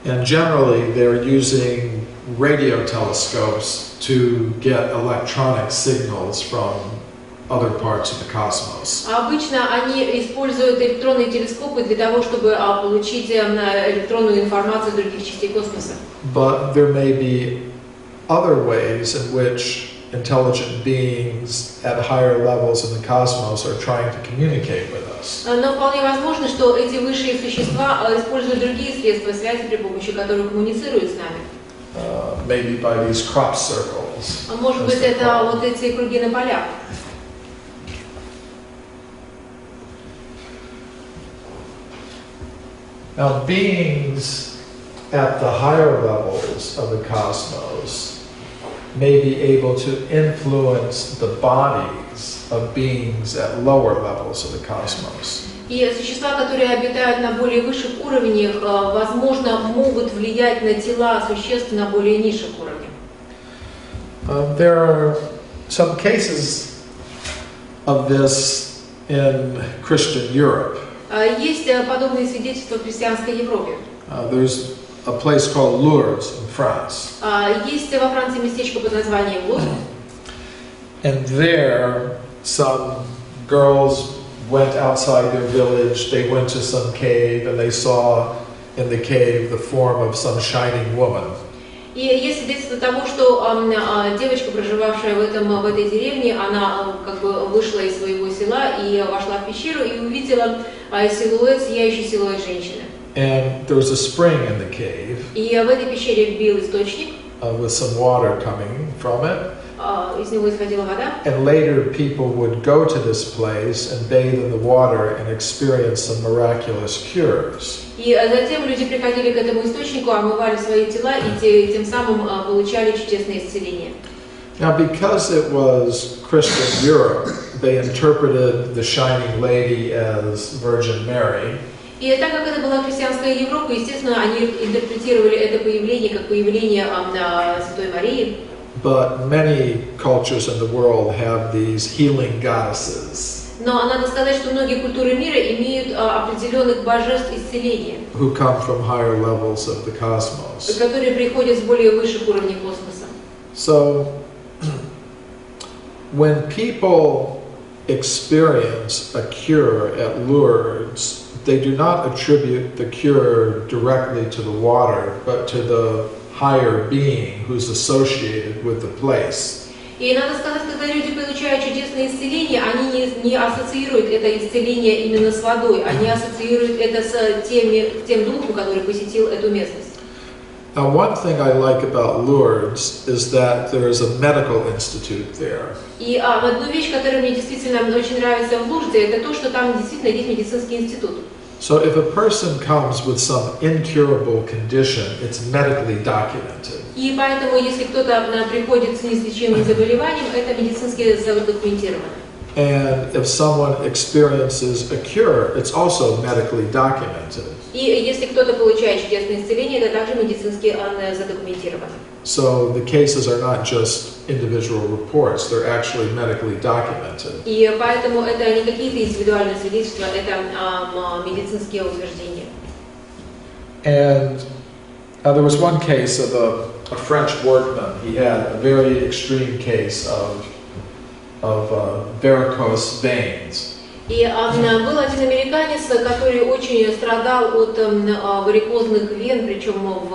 And generally, they're using radio telescopes to get electronic signals from other parts of the cosmos. Обычно они используют электронные телескопы для того, чтобы получить электронную информацию из других частей космоса. But there may be other ways in which intelligent beings at higher levels in the cosmos are trying to communicate with us. Но вполне возможно, что эти высшие существа используют другие средства связи, при помощи которых коммуницируют с нами. Maybe by these crop circles. Может быть, это вот эти круги на полях. Now, beings at the higher levels of the cosmos may be able to influence the bodies of beings at lower levels of the cosmos. И существа, которые обитают на более высших уровнях, возможно, могут влиять на тела существ на более низших уровнях. There are some cases of this in Christian Europe. Есть подобные свидетельства в христианской Европе. There's a place called Lourdes in France. Есть во Франции местечко под названием Лурд. And there, some girls went outside their village, they went to some cave, and they saw in the cave the form of some shining woman. И есть свидетельство того, что девочка, проживавшая в этой деревне, она как бы вышла из своего села и вошла в пещеру и увидела силуэт, сияющий силуэт женщины. And there was a spring in the cave. И в этой пещере бил источник. With some water coming from it. Из него исходила вода. And later people would go to this place and bathe in the water and experience some miraculous cures. И затем люди приходили к этому источнику, омывали свои тела и тем самым получали чудесное исцеление. Now, because it was Christian Europe, they interpreted the shining lady as Virgin Mary. И так как это была христианская Европа, естественно, они интерпретировали это появление как появление Святой Марии. But many cultures in the world have these healing goddesses. Но надо сказать, что многие культуры мира имеют определенных божеств исцеления, who come from higher levels of the cosmos. которые приходят с более высших уровней космоса. So, when people experience a cure at Lourdes, they do not attribute the cure directly to the water, but to the higher being who's associated with the place. И надо сказать, когда люди получают чудесное исцеление, они не ассоциируют это исцеление именно с водой, они ассоциируют это с тем духом, который посетил эту местность. Now, one thing I like about Lourdes is that there is a medical institute there. И одну вещь, которая мне действительно очень нравится в Лурде, это то, что там действительно есть медицинский институт. So if a person comes with some incurable condition, it's medically documented. И поэтому, если кто-то приходит с неизлечимым заболеванием, это медицински задокументировано. And if someone experiences a cure, it's also medically documented. И если кто-то получает чудесное исцеление, это также медицински задокументировано. So the cases are not just individual reports, they're actually medically documented. И поэтому это не какие-то индивидуальные свидетельства, это медицинские утверждения. And there was one case of a French workman. He had a very extreme case of varicose veins. И был один американец, который очень страдал от варикозных вен, причем в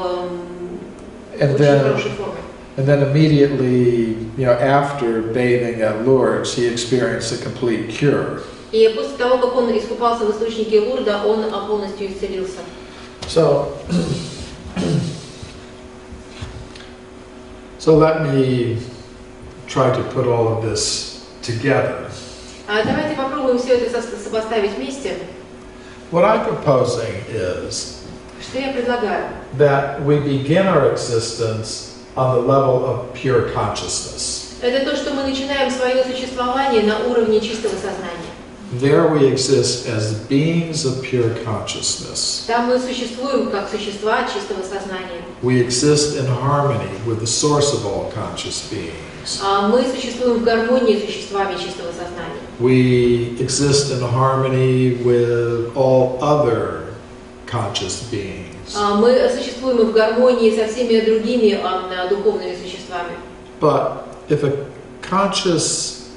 очень хорошей форме. And then immediately, after bathing at Lourdes, he experienced a complete cure. И после того, как он искупался в источнике Лурда, он полностью исцелился. So let me try to put all of this together. Давайте попробуем все это сопоставить вместе. What I'm proposing is Что я предлагаю? that we begin our existence on the level of pure consciousness. Это то, что мы начинаем свое существование на уровне чистого сознания. There we exist as beings of pure consciousness. Там мы существуем как существа чистого сознания. We exist in harmony with the source of all conscious beings. Мы существуем в гармонии с существами чистого сознания. We exist in harmony with all other conscious beings. Мы существуем в гармонии со всеми другими духовными существами. But if a conscious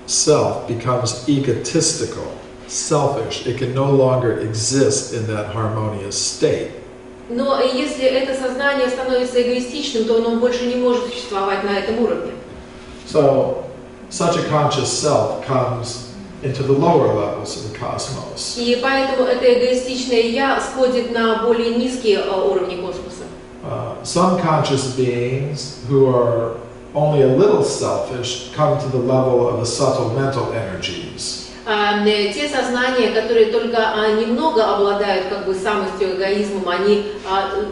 self becomes egotistical, selfish, it can no longer exist in that harmonious state. Но если это сознание становится эгоистичным, то оно больше не может существовать на этом уровне. So, such a conscious self comes into the lower levels of the cosmos. И поэтому это эгоистичное «я» сходит на более низкие уровни космоса. Some conscious beings who are only a little selfish come to the level of the subtle mental energies. Те сознания, которые только немного обладают самостью, эгоизмом, они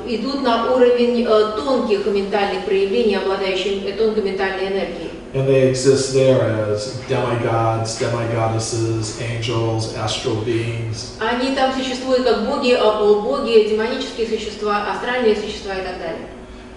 идут на уровень тонких ментальных проявлений, обладающих тонкой ментальной энергией. And they exist there as demigods, demigoddesses, angels, astral beings. Они там существуют как боги, полубоги, демонические существа, астральные существа и так далее.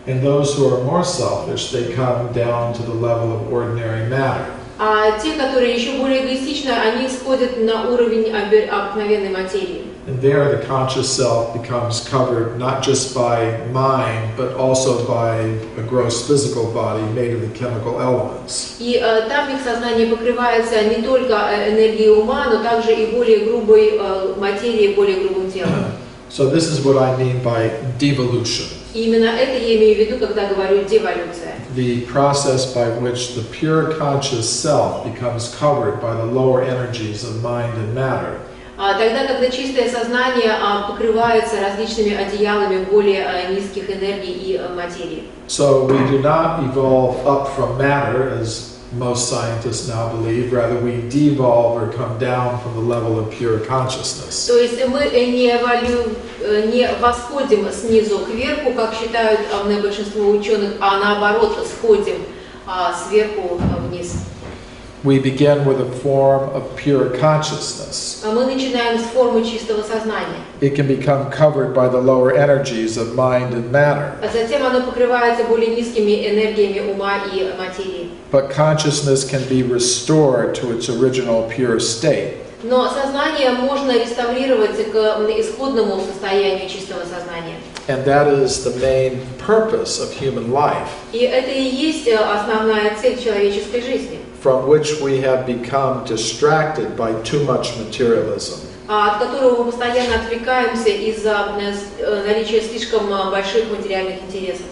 And those who are more selfish, they come down to the level of ordinary matter. А те, которые еще более эгоистичны, они сходят на уровень обыкновенной материи. And there the conscious self becomes covered not just by mind, but also by a gross physical body made of the chemical elements. И там их сознание покрывается не только энергией ума, но также и более грубой материей, более грубым телом. So this is what I mean by devolution. И именно это я имею в виду, когда говорю деволюция. The process by which the pure conscious self becomes covered by the lower energies of mind and matter. Тогда, когда чистое сознание покрывается различными одеялами более низких энергий и материи. So we do not evolve up from matter, as most scientists now believe. Rather, we devolve or come down from the level of pure consciousness. То есть мы не восходим снизу кверху, как считают большинство ученых, а наоборот сходим сверху вниз. We begin with a form of pure consciousness. Мы начинаем с формы чистого сознания. It can become covered by the lower energies of mind and matter. А затем оно покрывается более низкими энергиями ума и материи. But consciousness can be restored to its original pure state. Но сознание можно реставрировать к исходному состоянию чистого сознания. And that is the main purpose of human life. И это и есть основная цель человеческой жизни. from which we have become distracted by too much materialism. От которого мы постоянно отвлекаемся из-за наличия слишком больших материальных интересов.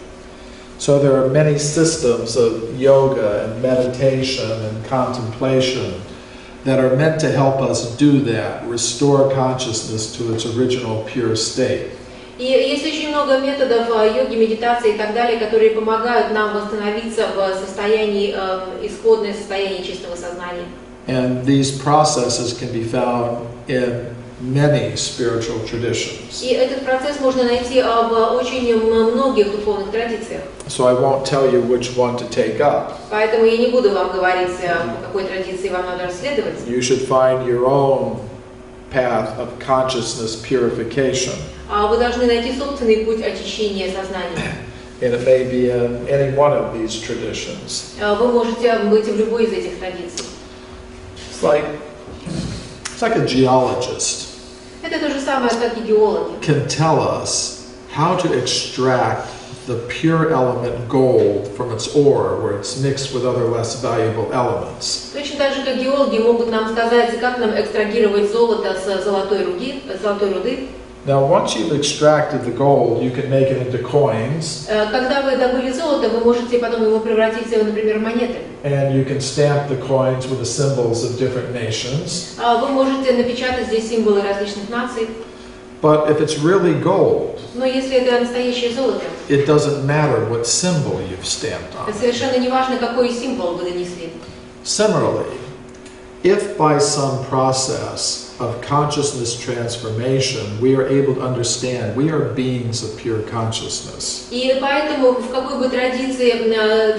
So there are many systems of yoga and meditation and contemplation that are meant to help us do that, restore consciousness to its original pure state. И есть очень много методов йоги, медитации и так далее, которые помогают нам восстановиться в состоянии, исходное состояние чистого сознания. And these processes can be found in many spiritual traditions. И этот процесс можно найти в очень многих духовных традициях. So I won't tell you which one to take up. Поэтому я не буду вам говорить, по какой традиции вам надо расследовать. You should find your own path of consciousness purification. Вы должны найти собственный путь очищения сознания. And it may be in any one of these traditions. Вы можете быть в любой из этих традиций. It's like a geologist Это то же самое, как и геологи. can tell us how to extract the pure element gold from its ore where it's mixed with other less valuable elements. Точно так же, как геологи могут нам сказать, как нам экстрагировать золото с золотой руды. Now, once you've extracted the gold, you can make it into coins, Когда вы добыли золото, вы можете потом его превратить, например, в монеты. and you can stamp the coins with the symbols of different nations. Вы можете напечатать здесь символы различных наций. But if it's really gold, Но если это настоящее золото, it doesn't matter what symbol you've stamped on it. совершенно не важно, какой символ вы нанесли. Similarly, if by some process of consciousness transformation we are able to understand we are beings of pure consciousness, И поэтому в какой бы традиции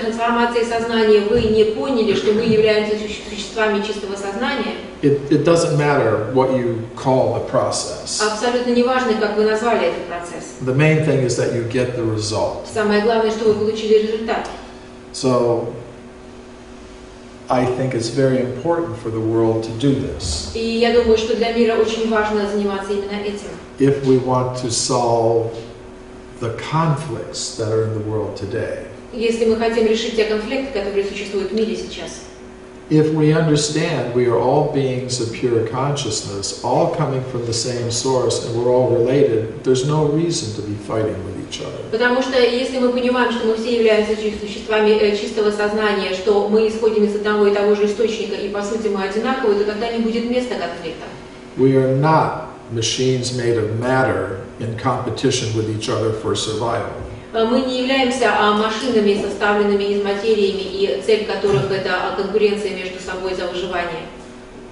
трансформации сознания вы не поняли, что мы являемся существами чистого сознания, it doesn't matter what you call the process. абсолютно не важно, как вы назвали этот процесс. The main thing is that you get the result. Самое главное, что вы получили результат. So I think it's very important for the world to do this. И я думаю, что для мира очень важно заниматься именно этим. If we want to solve the conflicts that are in the world today. Если мы хотим решить те конфликты, которые существуют в мире сейчас. If we understand we are all beings of pure consciousness, all coming from the same source, and we're all related, there's no reason to be fighting with each other. Потому что если мы понимаем, что мы все являемся существами чистого сознания, что мы исходим из одного и того же источника, и по сути мы одинаковы, то тогда не будет места конфликта. We are not machines made of matter in competition with each other for survival. Мы не являемся машинами, составленными из материями, и цель которых это конкуренция между собой за выживание.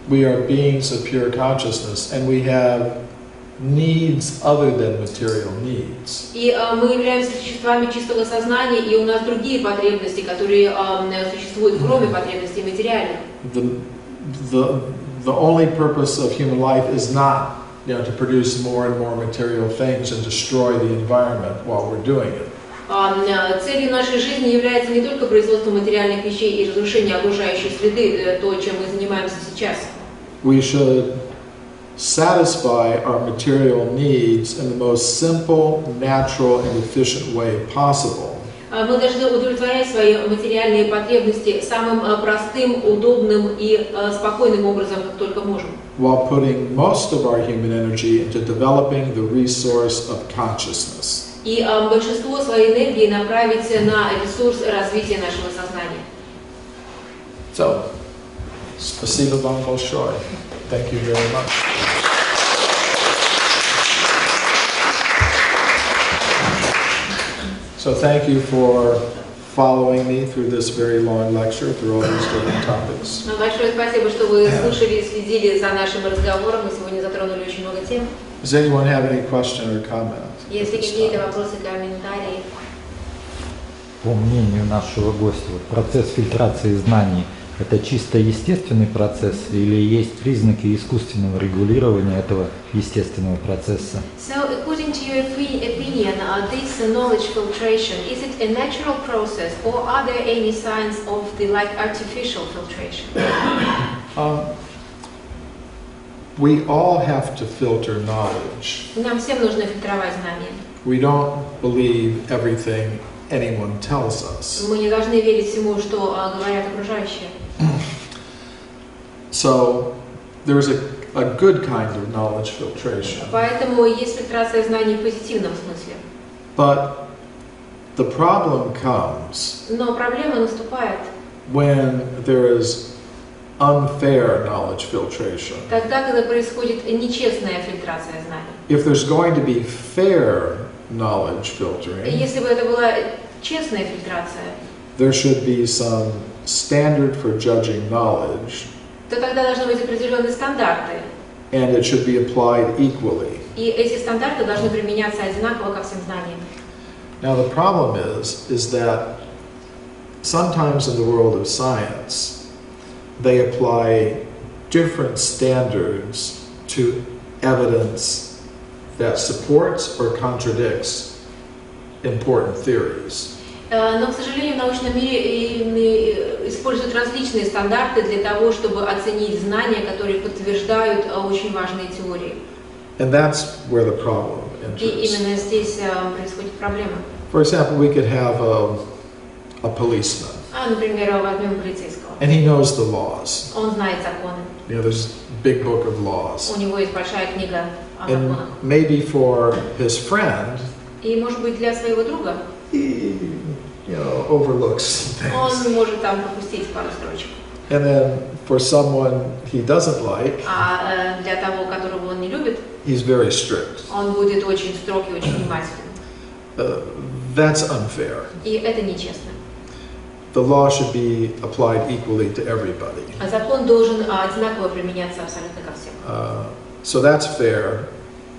We are beings of pure consciousness, and we have needs other than material needs. И мы являемся существами чистого сознания, и у нас другие потребности, которые существуют кроме потребностей материальных. The only purpose of human life is not, to produce more and more material things and destroy the environment while we're doing it. Целью нашей жизни является не только производство материальных вещей и разрушение окружающей среды, то, чем мы занимаемся сейчас. We should satisfy our material needs in the most simple, natural, and efficient way possible. Мы должны удовлетворять свои материальные потребности самым простым, удобным и спокойным образом, как только можем. While putting most of our human energy into developing the resource of consciousness. И большинство своей энергии направить на ресурс развития нашего сознания. So, спасибо вам большое. Thank you very much. So thank you for following me through this very long lecture, through all these different topics. Большое спасибо, что вы слушали и следили за нашим разговором. Мы сегодня затронули очень много тем. Does anyone have any question or comment? Если какие-то вопросы, комментарии. По мнению нашего гостя, процесс фильтрации знаний – это чисто естественный процесс или есть признаки искусственного регулирования этого естественного процесса? So, according to your opinion, this knowledge filtration, is it a natural process or are there any signs of the artificial filtration? We all have to filter knowledge. Нам всем нужно фильтровать знания. We don't believe everything anyone tells us. Мы не должны верить всему, что говорят окружающие. So there's a good kind of knowledge filtration. Поэтому есть фильтрация знаний в позитивном смысле. But the problem comes Но проблема наступает when there is unfair knowledge filtration. тогда, когда происходит нечестная фильтрация знаний. If there's going to be fair knowledge filtering, Если бы это была честная фильтрация, there should be some standard for judging knowledge, то тогда должны быть определенные стандарты. and it should be applied equally. И эти стандарты должны применяться одинаково ко всем знаниям. Now the problem is that sometimes in the world of science, they apply different standards to evidence that supports or contradicts important theories. Но, к сожалению, в научном мире используют различные стандарты для того, чтобы оценить знания, которые подтверждают очень важные теории. And that's where the problem И enters. именно здесь происходит проблема. For example, we could have a policeman, Например, возьмем полицейского. and he knows the laws. Он знает законы. You know, there's a big book of laws. У него есть большая книга о And законах. maybe for his friend, И, может быть, для своего друга he, overlooks он things. может там пропустить пару строчек. And then for someone he doesn't like, А для того, которого он не любит, he's very strict. он будет очень строг и очень внимательным. That's unfair. И это нечестно. The law should be applied equally to everybody. А закон должен одинаково применяться абсолютно ко всем. So that's fair.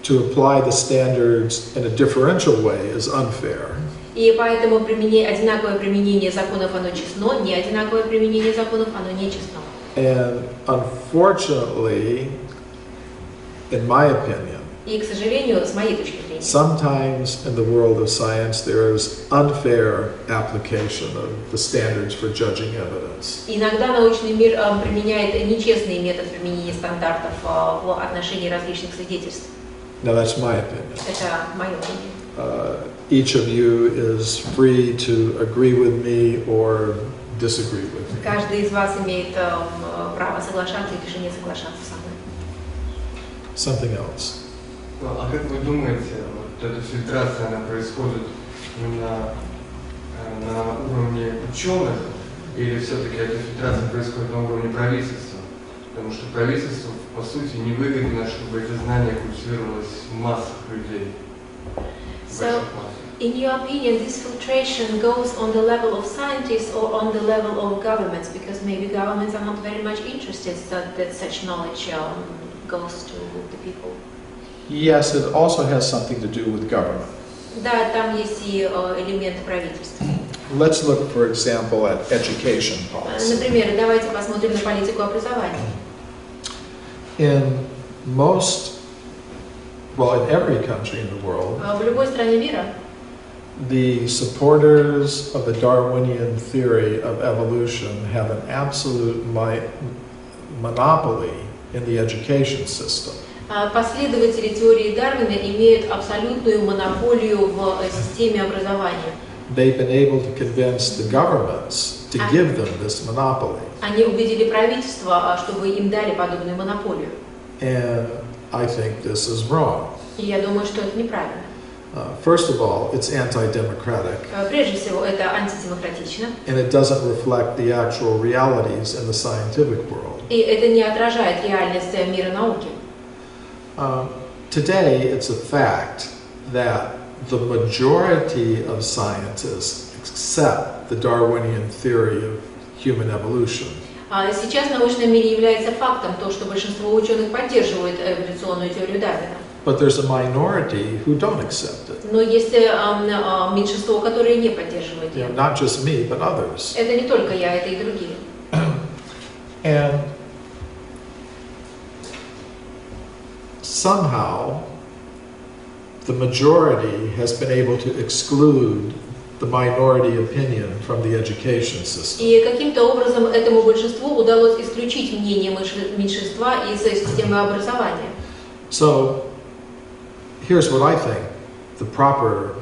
To apply the standards in a differential way is unfair. И поэтому одинаковое применение законов, оно честно, не одинаковое применение законов, оно нечестно. And unfortunately, in my opinion, И, к сожалению, с моей точки зрения, sometimes in the world of science there is unfair application of the standards for judging evidence. иногда научный мир применяет нечестный метод применения стандартов в отношении различных свидетельств. Now that's my opinion. Это мое мнение. Each of you is free to agree with me or disagree with me. Каждый из вас имеет право соглашаться или же не соглашаться со мной. Something else. А как вы думаете, вот эта фильтрация, она происходит именно на уровне ученых, или все-таки эта фильтрация происходит на уровне правительства? Потому что правительству, по сути, невыгодно, чтобы эти знания культивировалось в массах людей. So, in your opinion, this filtration goes on the level of scientists or on the level of governments? Because maybe governments are not very much interested that such knowledge goes to the people. Yes, it also has something to do with government. Да, там есть и элементы правительства. Let's look, for example, at education policy. Например, давайте посмотрим на политику образования. In every country in the world, В любой стране мира the supporters of the Darwinian theory of evolution have an absolute monopoly in the education system. последователи теории Дарвина имеют абсолютную монополию в системе образования. They've been able to convince the governments to give them this monopoly. Они убедили правительство, чтобы им дали подобную монополию. And I think this is wrong. И я думаю, что это неправильно. First of all, it's anti-democratic, Прежде всего, это антидемократично, and it doesn't reflect the actual realities in the scientific world. и это не отражает реальность мира науки. Today, it's a fact that the majority of scientists accept the Darwinian theory of human evolution. Сейчас в научном мире является фактом то, что большинство ученых поддерживают эволюционную теорию Дарвина. But there's a minority who don't accept it. Но есть меньшинство, которое не поддерживает ее. Not just me, but others. Это не только я, это и другие. And somehow, the majority has been able to exclude the minority opinion from the education system. И каким-то образом этому большинству удалось исключить мнение меньшинства из системы образования. So, here's what I think the proper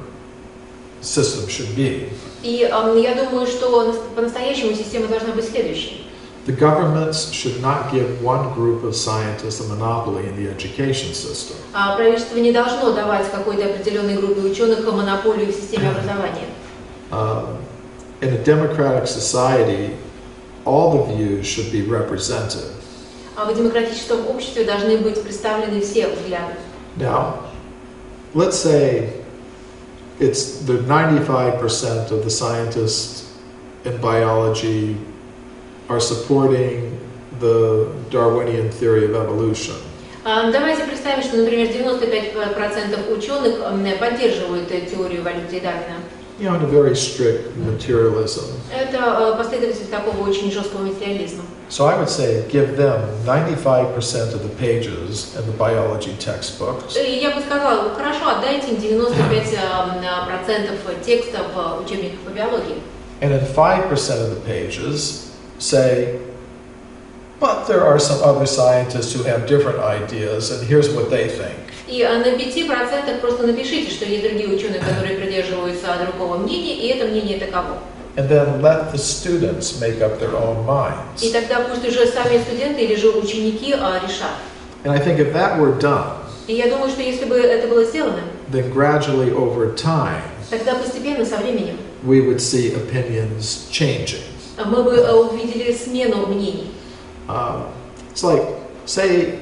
system should be. И я думаю, что по-настоящему система должна быть следующей. The governments should not give one group of scientists a monopoly in the education system. Правительство не должно давать какой-то определенной группе ученых монополию в системе образования. In a democratic society, all the views should be represented. В демократическом обществе должны быть представлены все взгляды. Now, let's say it's the 95% of the scientists in biology are supporting the Darwinian theory of evolution. Давайте представим, что, например, 95% ученых поддерживают теорию эволюции Дарвина. You know, in a very strict materialism. Это последователь такого очень жесткого материализма. So I would say give them 95% of the pages in the biology textbooks. Я бы сказала, хорошо, отдайте им 95% текста в учебниках по биологии. And in 5% of the pages, say, but there are some other scientists who have different ideas, and here's what they think. И на 5% просто напишите, что есть другие ученые, которые придерживаются другого мнения, и это мнение таково. And then let the students make up their own minds. И тогда пусть уже сами студенты или же ученики решат. And I think if that were done, И я думаю, что если бы это было сделано, then gradually over time, тогда постепенно, со временем, we would see opinions changing. мы бы увидели смену мнений. It's like, say,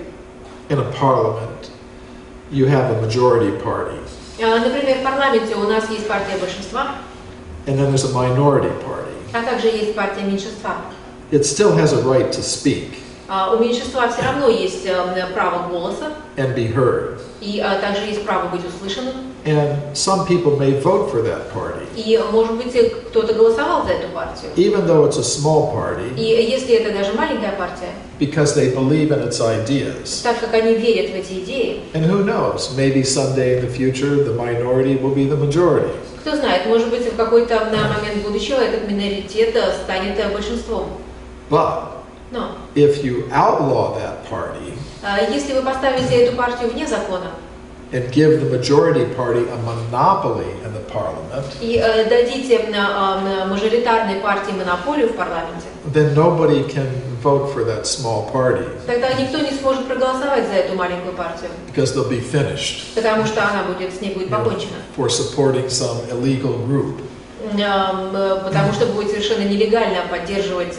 in a parliament, you have a majority party, Например, в парламенте у нас есть партия большинства, and then there's a minority party. а также есть партия меньшинства. It still has a right to speak У меньшинства все равно есть право голоса, and be heard. и также есть право быть услышанным. And some people may vote for that party, И, может быть, кто-то голосовал за эту партию. even though it's a small party, И если это даже маленькая партия, because they believe in its ideas. так как они верят в эти идеи, And who knows, maybe someday in the future the minority will be the majority. кто знает, может быть, в какой-то момент будущего этот миноритет станет большинством. But Но if you outlaw that party если вы поставите эту партию вне закона and give the majority party a monopoly in the parliament, и дадите мажоритарной партии монополию в парламенте, then nobody can vote for that small party тогда никто не сможет проголосовать за эту маленькую партию, because they'll be finished потому что с ней будет покончено. for supporting some illegal group. Потому что будет совершенно нелегально поддерживать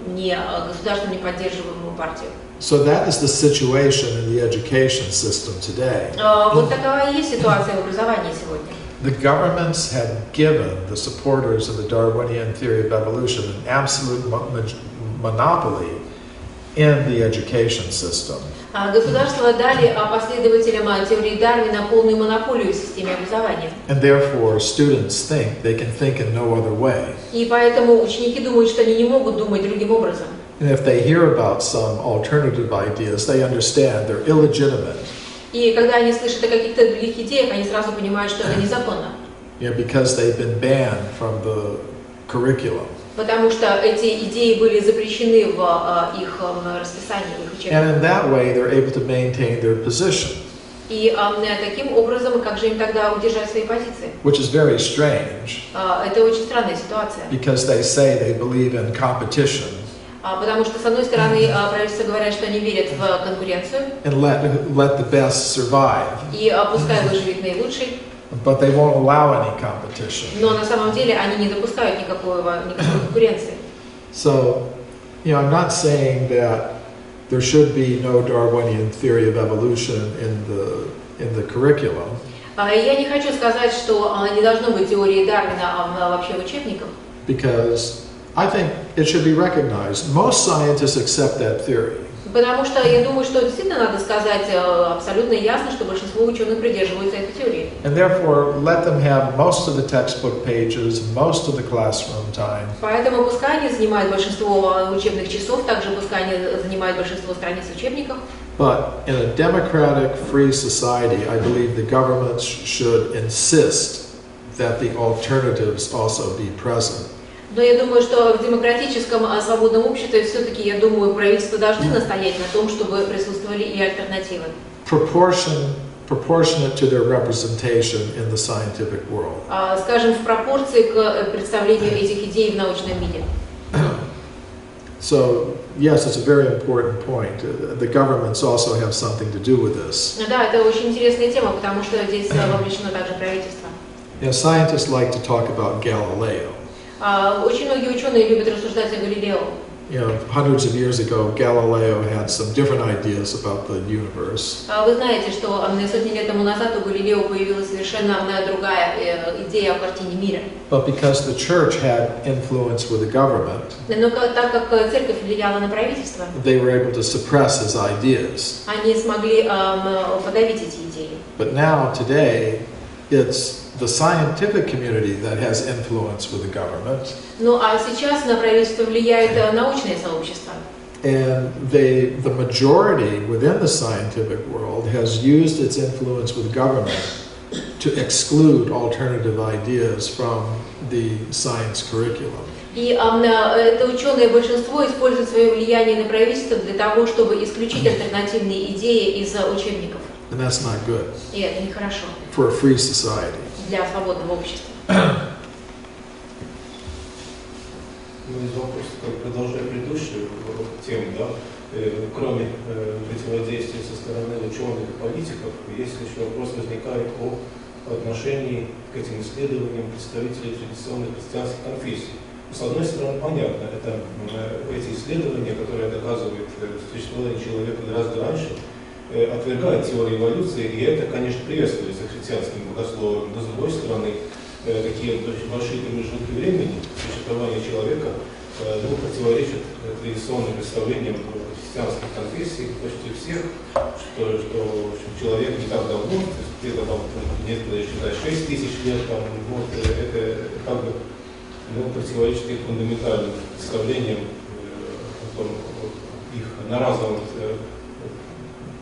не государством не поддерживаемую партию. So that is the situation in the education system today. Вот такова и есть ситуация в образовании сегодня. The governments have given the supporters of the Darwinian theory of evolution an absolute monopoly in the education system. Государства дали последователям теории Дарвина полную монополию в системе образования. And therefore, students think they can think in no other way. И поэтому ученики думают, что они не могут думать другим образом. And if they hear about some alternative ideas, they understand they're illegitimate. И когда они слышат о каких-то других идеях, они сразу понимают, что это незаконно. Because they've been banned from the curriculum. Потому что эти идеи были запрещены в их расписании, в их учебниках. And in that way, they're able to maintain their position. И таким образом, как же им тогда удержать свои позиции? Which is very strange. Это очень странная ситуация. Because they say they believe in competition. Потому что, с одной стороны, правительство говорят, что они верят в конкуренцию. And let the best survive. И пускай выживет наилучший. But they won't allow any competition. Но на самом деле они не допускают никакой конкуренции. So, I'm not saying that there should be no Darwinian theory of evolution in the curriculum. Я не хочу сказать, что не должно быть теории Дарвина вообще в учебниках. Because I think it should be recognized. Most scientists accept that theory. Потому что я думаю, что действительно надо сказать абсолютно ясно, что большинство ученых придерживаются этой теории. And therefore, let them have most of the textbook pages, most of the classroom time. Поэтому пускай они занимают большинство учебных часов, также пускай они занимают большинство страниц учебников. But in a democratic, free society, I believe the governments should insist that the alternatives also be present. Но я думаю, что в демократическом свободном обществе все-таки, я думаю, правительства должны настоять на том, чтобы присутствовали и альтернативы. Proportionate to their representation in the scientific world. Скажем, в пропорции к представлению этих идей в научном мире. So, yes, it's a very important point. The governments also have something to do with this. Да, это очень интересная тема, потому что здесь вовлечено также правительство. Scientists like to talk about Galileo. Очень многие ученые любят рассуждать о Галилео. Hundreds of years ago, Galileo had some different ideas about the universe. Вы знаете, что сотни лет тому назад у Галилео появилась совершенно другая идея о картине мира. But because the church had influence with the government, Но так как церковь влияла на правительство, they were able to suppress his ideas. они смогли подавить эти идеи. But now, today, it's the scientific community that has influence with the government. Ну а сейчас на правительство влияет научное сообщество. And the majority within the scientific world has used its influence with government to exclude alternative ideas from the science curriculum. И это ученое большинство использует свое влияние на правительство для того, чтобы исключить альтернативные идеи из учебников. And that's not good И это нехорошо for a free society. для свободного общества. Из вопроса, продолжая предыдущую тему, да, кроме противодействия со стороны ученых и политиков, есть еще вопрос возникает о отношении к этим исследованиям представителей традиционных христианских конфессий. С одной стороны, понятно, это эти исследования, которые доказывают существование человека гораздо раньше, отвергают теорию эволюции, и это, конечно, приветствуется христианским богословием, но с другой стороны, такие очень большие промежутки времени существования человека противоречат традиционным представлениям христианских конфессий почти всех, что в общем, человек не так давно, где-то там некоторые считают 6 тысяч лет, там, вот, это как бы противоречит их фундаментальным представлениям о том, их одноразовом,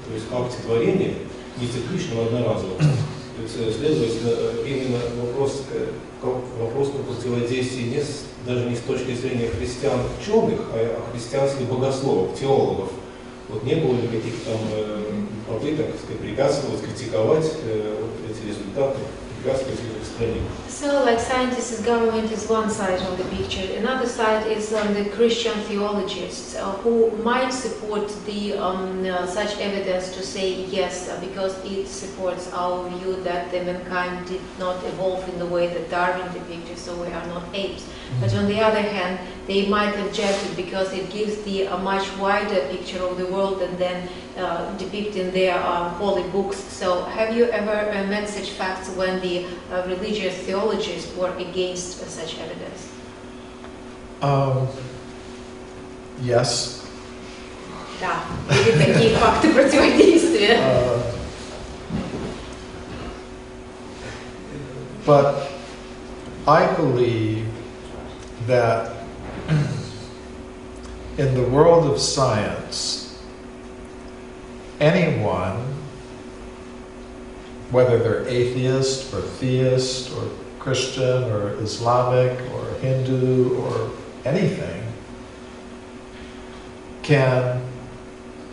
то есть акте творения, не цикличном, а одноразовом. То есть, следовательно, именно вопрос противодействия даже не с точки зрения христиан-ученых, а христианских богословов, теологов. Вот не было ли каких-то там попыток, так сказать, препятствовать, критиковать эти результаты, препятствовать их распространению? So, like scientists, government is one side of the picture. Another side is the Christian theologists who might support the such evidence to say yes, because it supports our view that the mankind did not evolve in the way that Darwin depicted, so we are not apes. But on the other hand, they might object it because it gives the much wider picture of the world and then depict in their holy books. So, have you ever met such facts when the religious theologists were against such evidence? Yes. Да, были такие факты противодействия. But I believe that in the world of science, anyone, whether they're atheist or theist or Christian or Islamic or Hindu or anything, can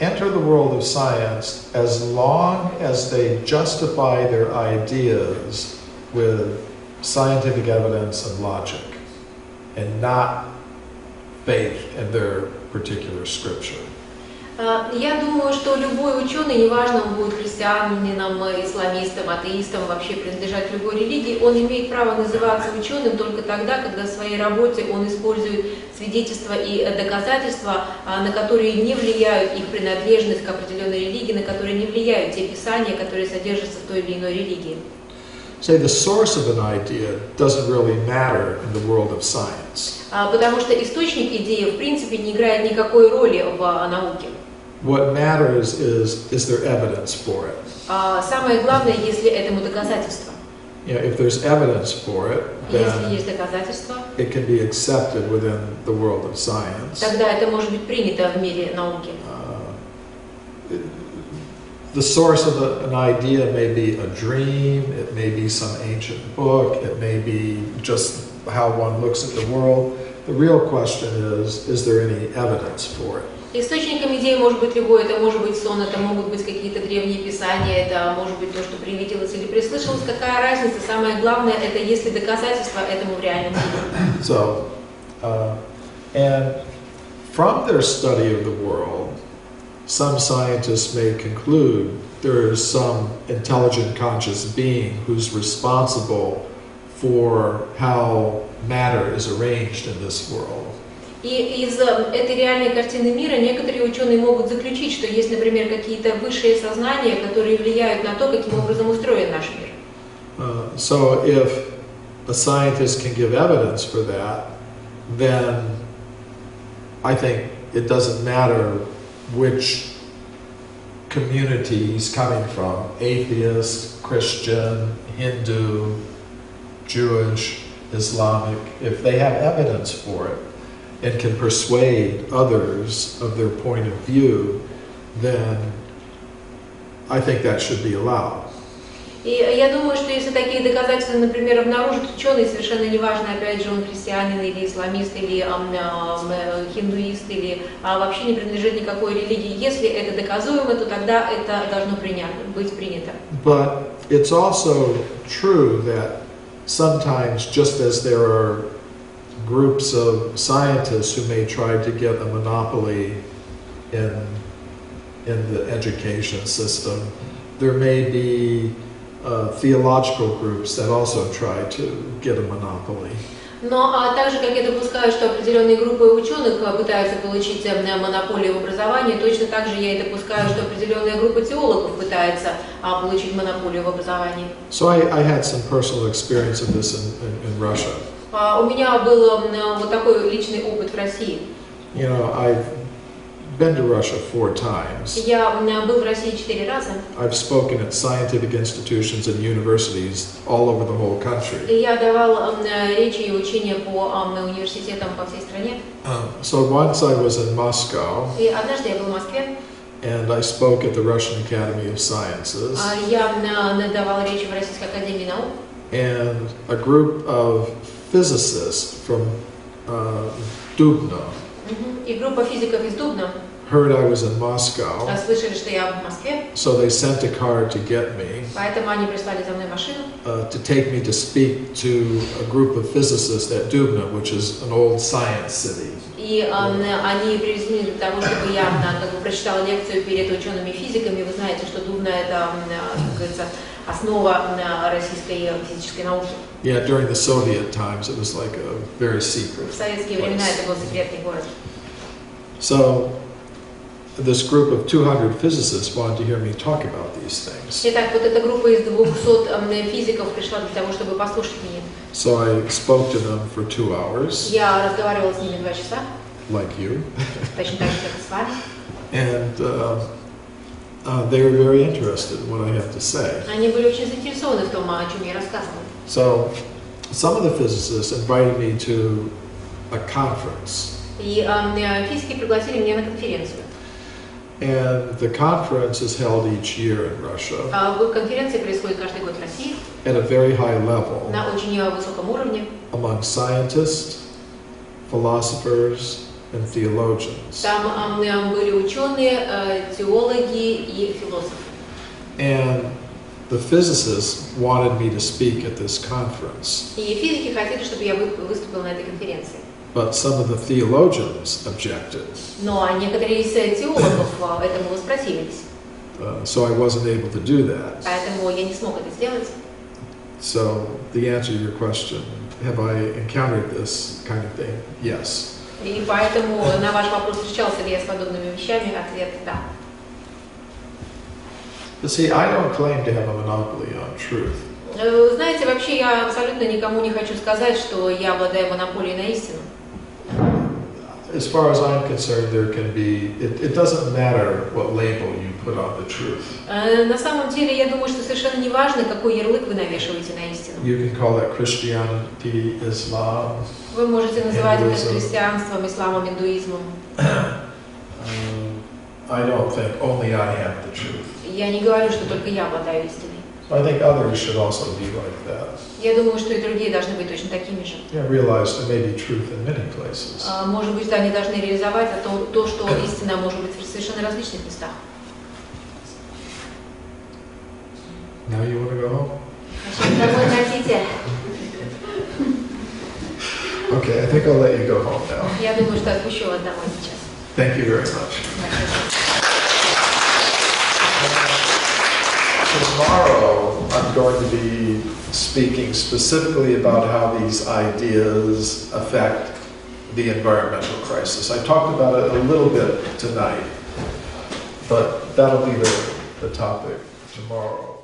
enter the world of science as long as they justify their ideas with scientific evidence and logic, and not faith in their particular scripture. Я думаю, что любой ученый, неважно, он будет христианином, исламистом, атеистом, вообще принадлежать любой религии, он имеет право называться ученым только тогда, когда в своей работе он использует свидетельства и доказательства, на которые не влияют их принадлежность к определенной религии, на которые не влияют те писания, которые содержатся в той или иной религии. Say the source of an idea doesn't really matter in the world of science. Потому что источник идеи, в принципе, не играет никакой роли в науке. What matters is there evidence for it. Самое главное, если этому доказательство. If there's evidence for it, Если then есть доказательства, it can be accepted within the world of science. тогда это может быть принято в мире науки. The source of an idea may be a dream, it may be some ancient book, it may be just how one looks at the world. The real question is there any evidence for it? Источником идеи может быть любой, это может быть сон, это могут быть какие-то древние писания, это может быть то, что привиделось или прислышалось. Какая разница? Самое главное, это есть ли доказательства этому в реальном мире. So, and from their study of the world, some scientists may conclude there is some intelligent conscious being who's responsible for how matter is arranged in this world. И из этой реальной картины мира некоторые ученые могут заключить, что есть, например, какие-то высшие сознания, которые влияют на то, каким образом устроен наш мир. So if a scientist can give evidence for that, then I think it doesn't matter which community he's coming from, atheist, Christian, Hindu, Jewish, Islamic. If they have evidence for it and can persuade others of their point of view, then I think that should be allowed. И я думаю, что если такие доказательства, например, обнаружит ученый, совершенно неважно, опять же, он христианин или исламист, или хиндуист, или вообще не принадлежит никакой религии, если это доказуемо, то тогда это должно быть принято. But it's also true that sometimes, just as there are groups of scientists who may try to get a monopoly in the education system, there may be theological groups that also try to get a monopoly. Но так же, как я допускаю, что определенные группы ученых пытаются получить монополию в образовании, точно так же я и допускаю, что определенная группа теологов пытается получить монополию в образовании. So I had some personal experience of this in Russia. У меня был вот такой личный опыт в России. You know, I've been to Russia 4 times. Я был в России 4 раза. I've spoken at scientific institutions and universities all over the whole country. И я давал речи и учения по университетам по всей стране. So once I was in Moscow, И однажды я был в Москве. and I spoke at the Russian Academy of Sciences. Я давал речи в Российской академии наук. And a group of physicists from Dubno И группа физиков из Дубна heard I was in Moscow, слышали, что я в Москве, so they sent a car to get me, поэтому они прислали за мной машину, to take me to speak to a group of physicists at Dubno, which is an old science city. и они привезли меня для того, чтобы я прочитала лекцию перед учеными-физиками. Вы знаете, что Дубна — это, как говорится, основа российской физической науки. Yeah, during the Soviet times, it was like a very secret В советские времена это был секретный город. So this group of 200 physicists wanted to hear me talk about these things. Итак, вот эта группа из 200 физиков пришла для того, чтобы послушать меня. So I spoke to them for 2 hours, Я разговаривала с ними 2 часа, like you, точно так же, как и с вами. and they were very interested in what I had to say. Они были очень заинтересованы в том, о чем я рассказывала. So some of the physicists invited me to a conference, И физики пригласили меня на конференцию. and the conference is held each year in Russia Конференция происходит каждый год в России at a very high level на очень высоком уровне. among scientists, philosophers, and theologians. Там были ученые, теологи и философы. And the physicists wanted me to speak at this conference, И физики хотели, чтобы я выступила на этой конференции. but some of the theologians objected, Но некоторые из теологов этому воспротивились. so I wasn't able to do that. Поэтому я не смог это сделать. So the answer to your question, have I encountered this kind of thing? Yes. И поэтому на ваш вопрос, встречался ли я с подобными вещами, ответ – да. You see, I don't claim to have a monopoly on truth. Знаете, вообще я абсолютно никому не хочу сказать, что я обладаю монополией на истину. As far as I'm concerned, there can be, it doesn't matter what label you put on the truth. На самом деле, я думаю, что совершенно не важно, какой ярлык вы навешиваете на истину. You can call it Christianity, Islam. Вы можете называть это христианством, исламом, индуизмом. I don't think only I have the truth. Я не говорю, что только я обладаю истиной. I think others should also be like that. Я думаю, что и другие должны быть точно такими же. Yeah, realize there may be truth in many places. Может быть, они должны реализовать то, что истина может быть в совершенно различных местах. Now you want to go home? Домой хотите? Okay, I think I'll let you go home now. Я думаю, что отпущу вас домой сейчас. Thank you very much. Tomorrow, I'm going to be speaking specifically about how these ideas affect the environmental crisis. I talked about it a little bit tonight, but that'll be the topic tomorrow.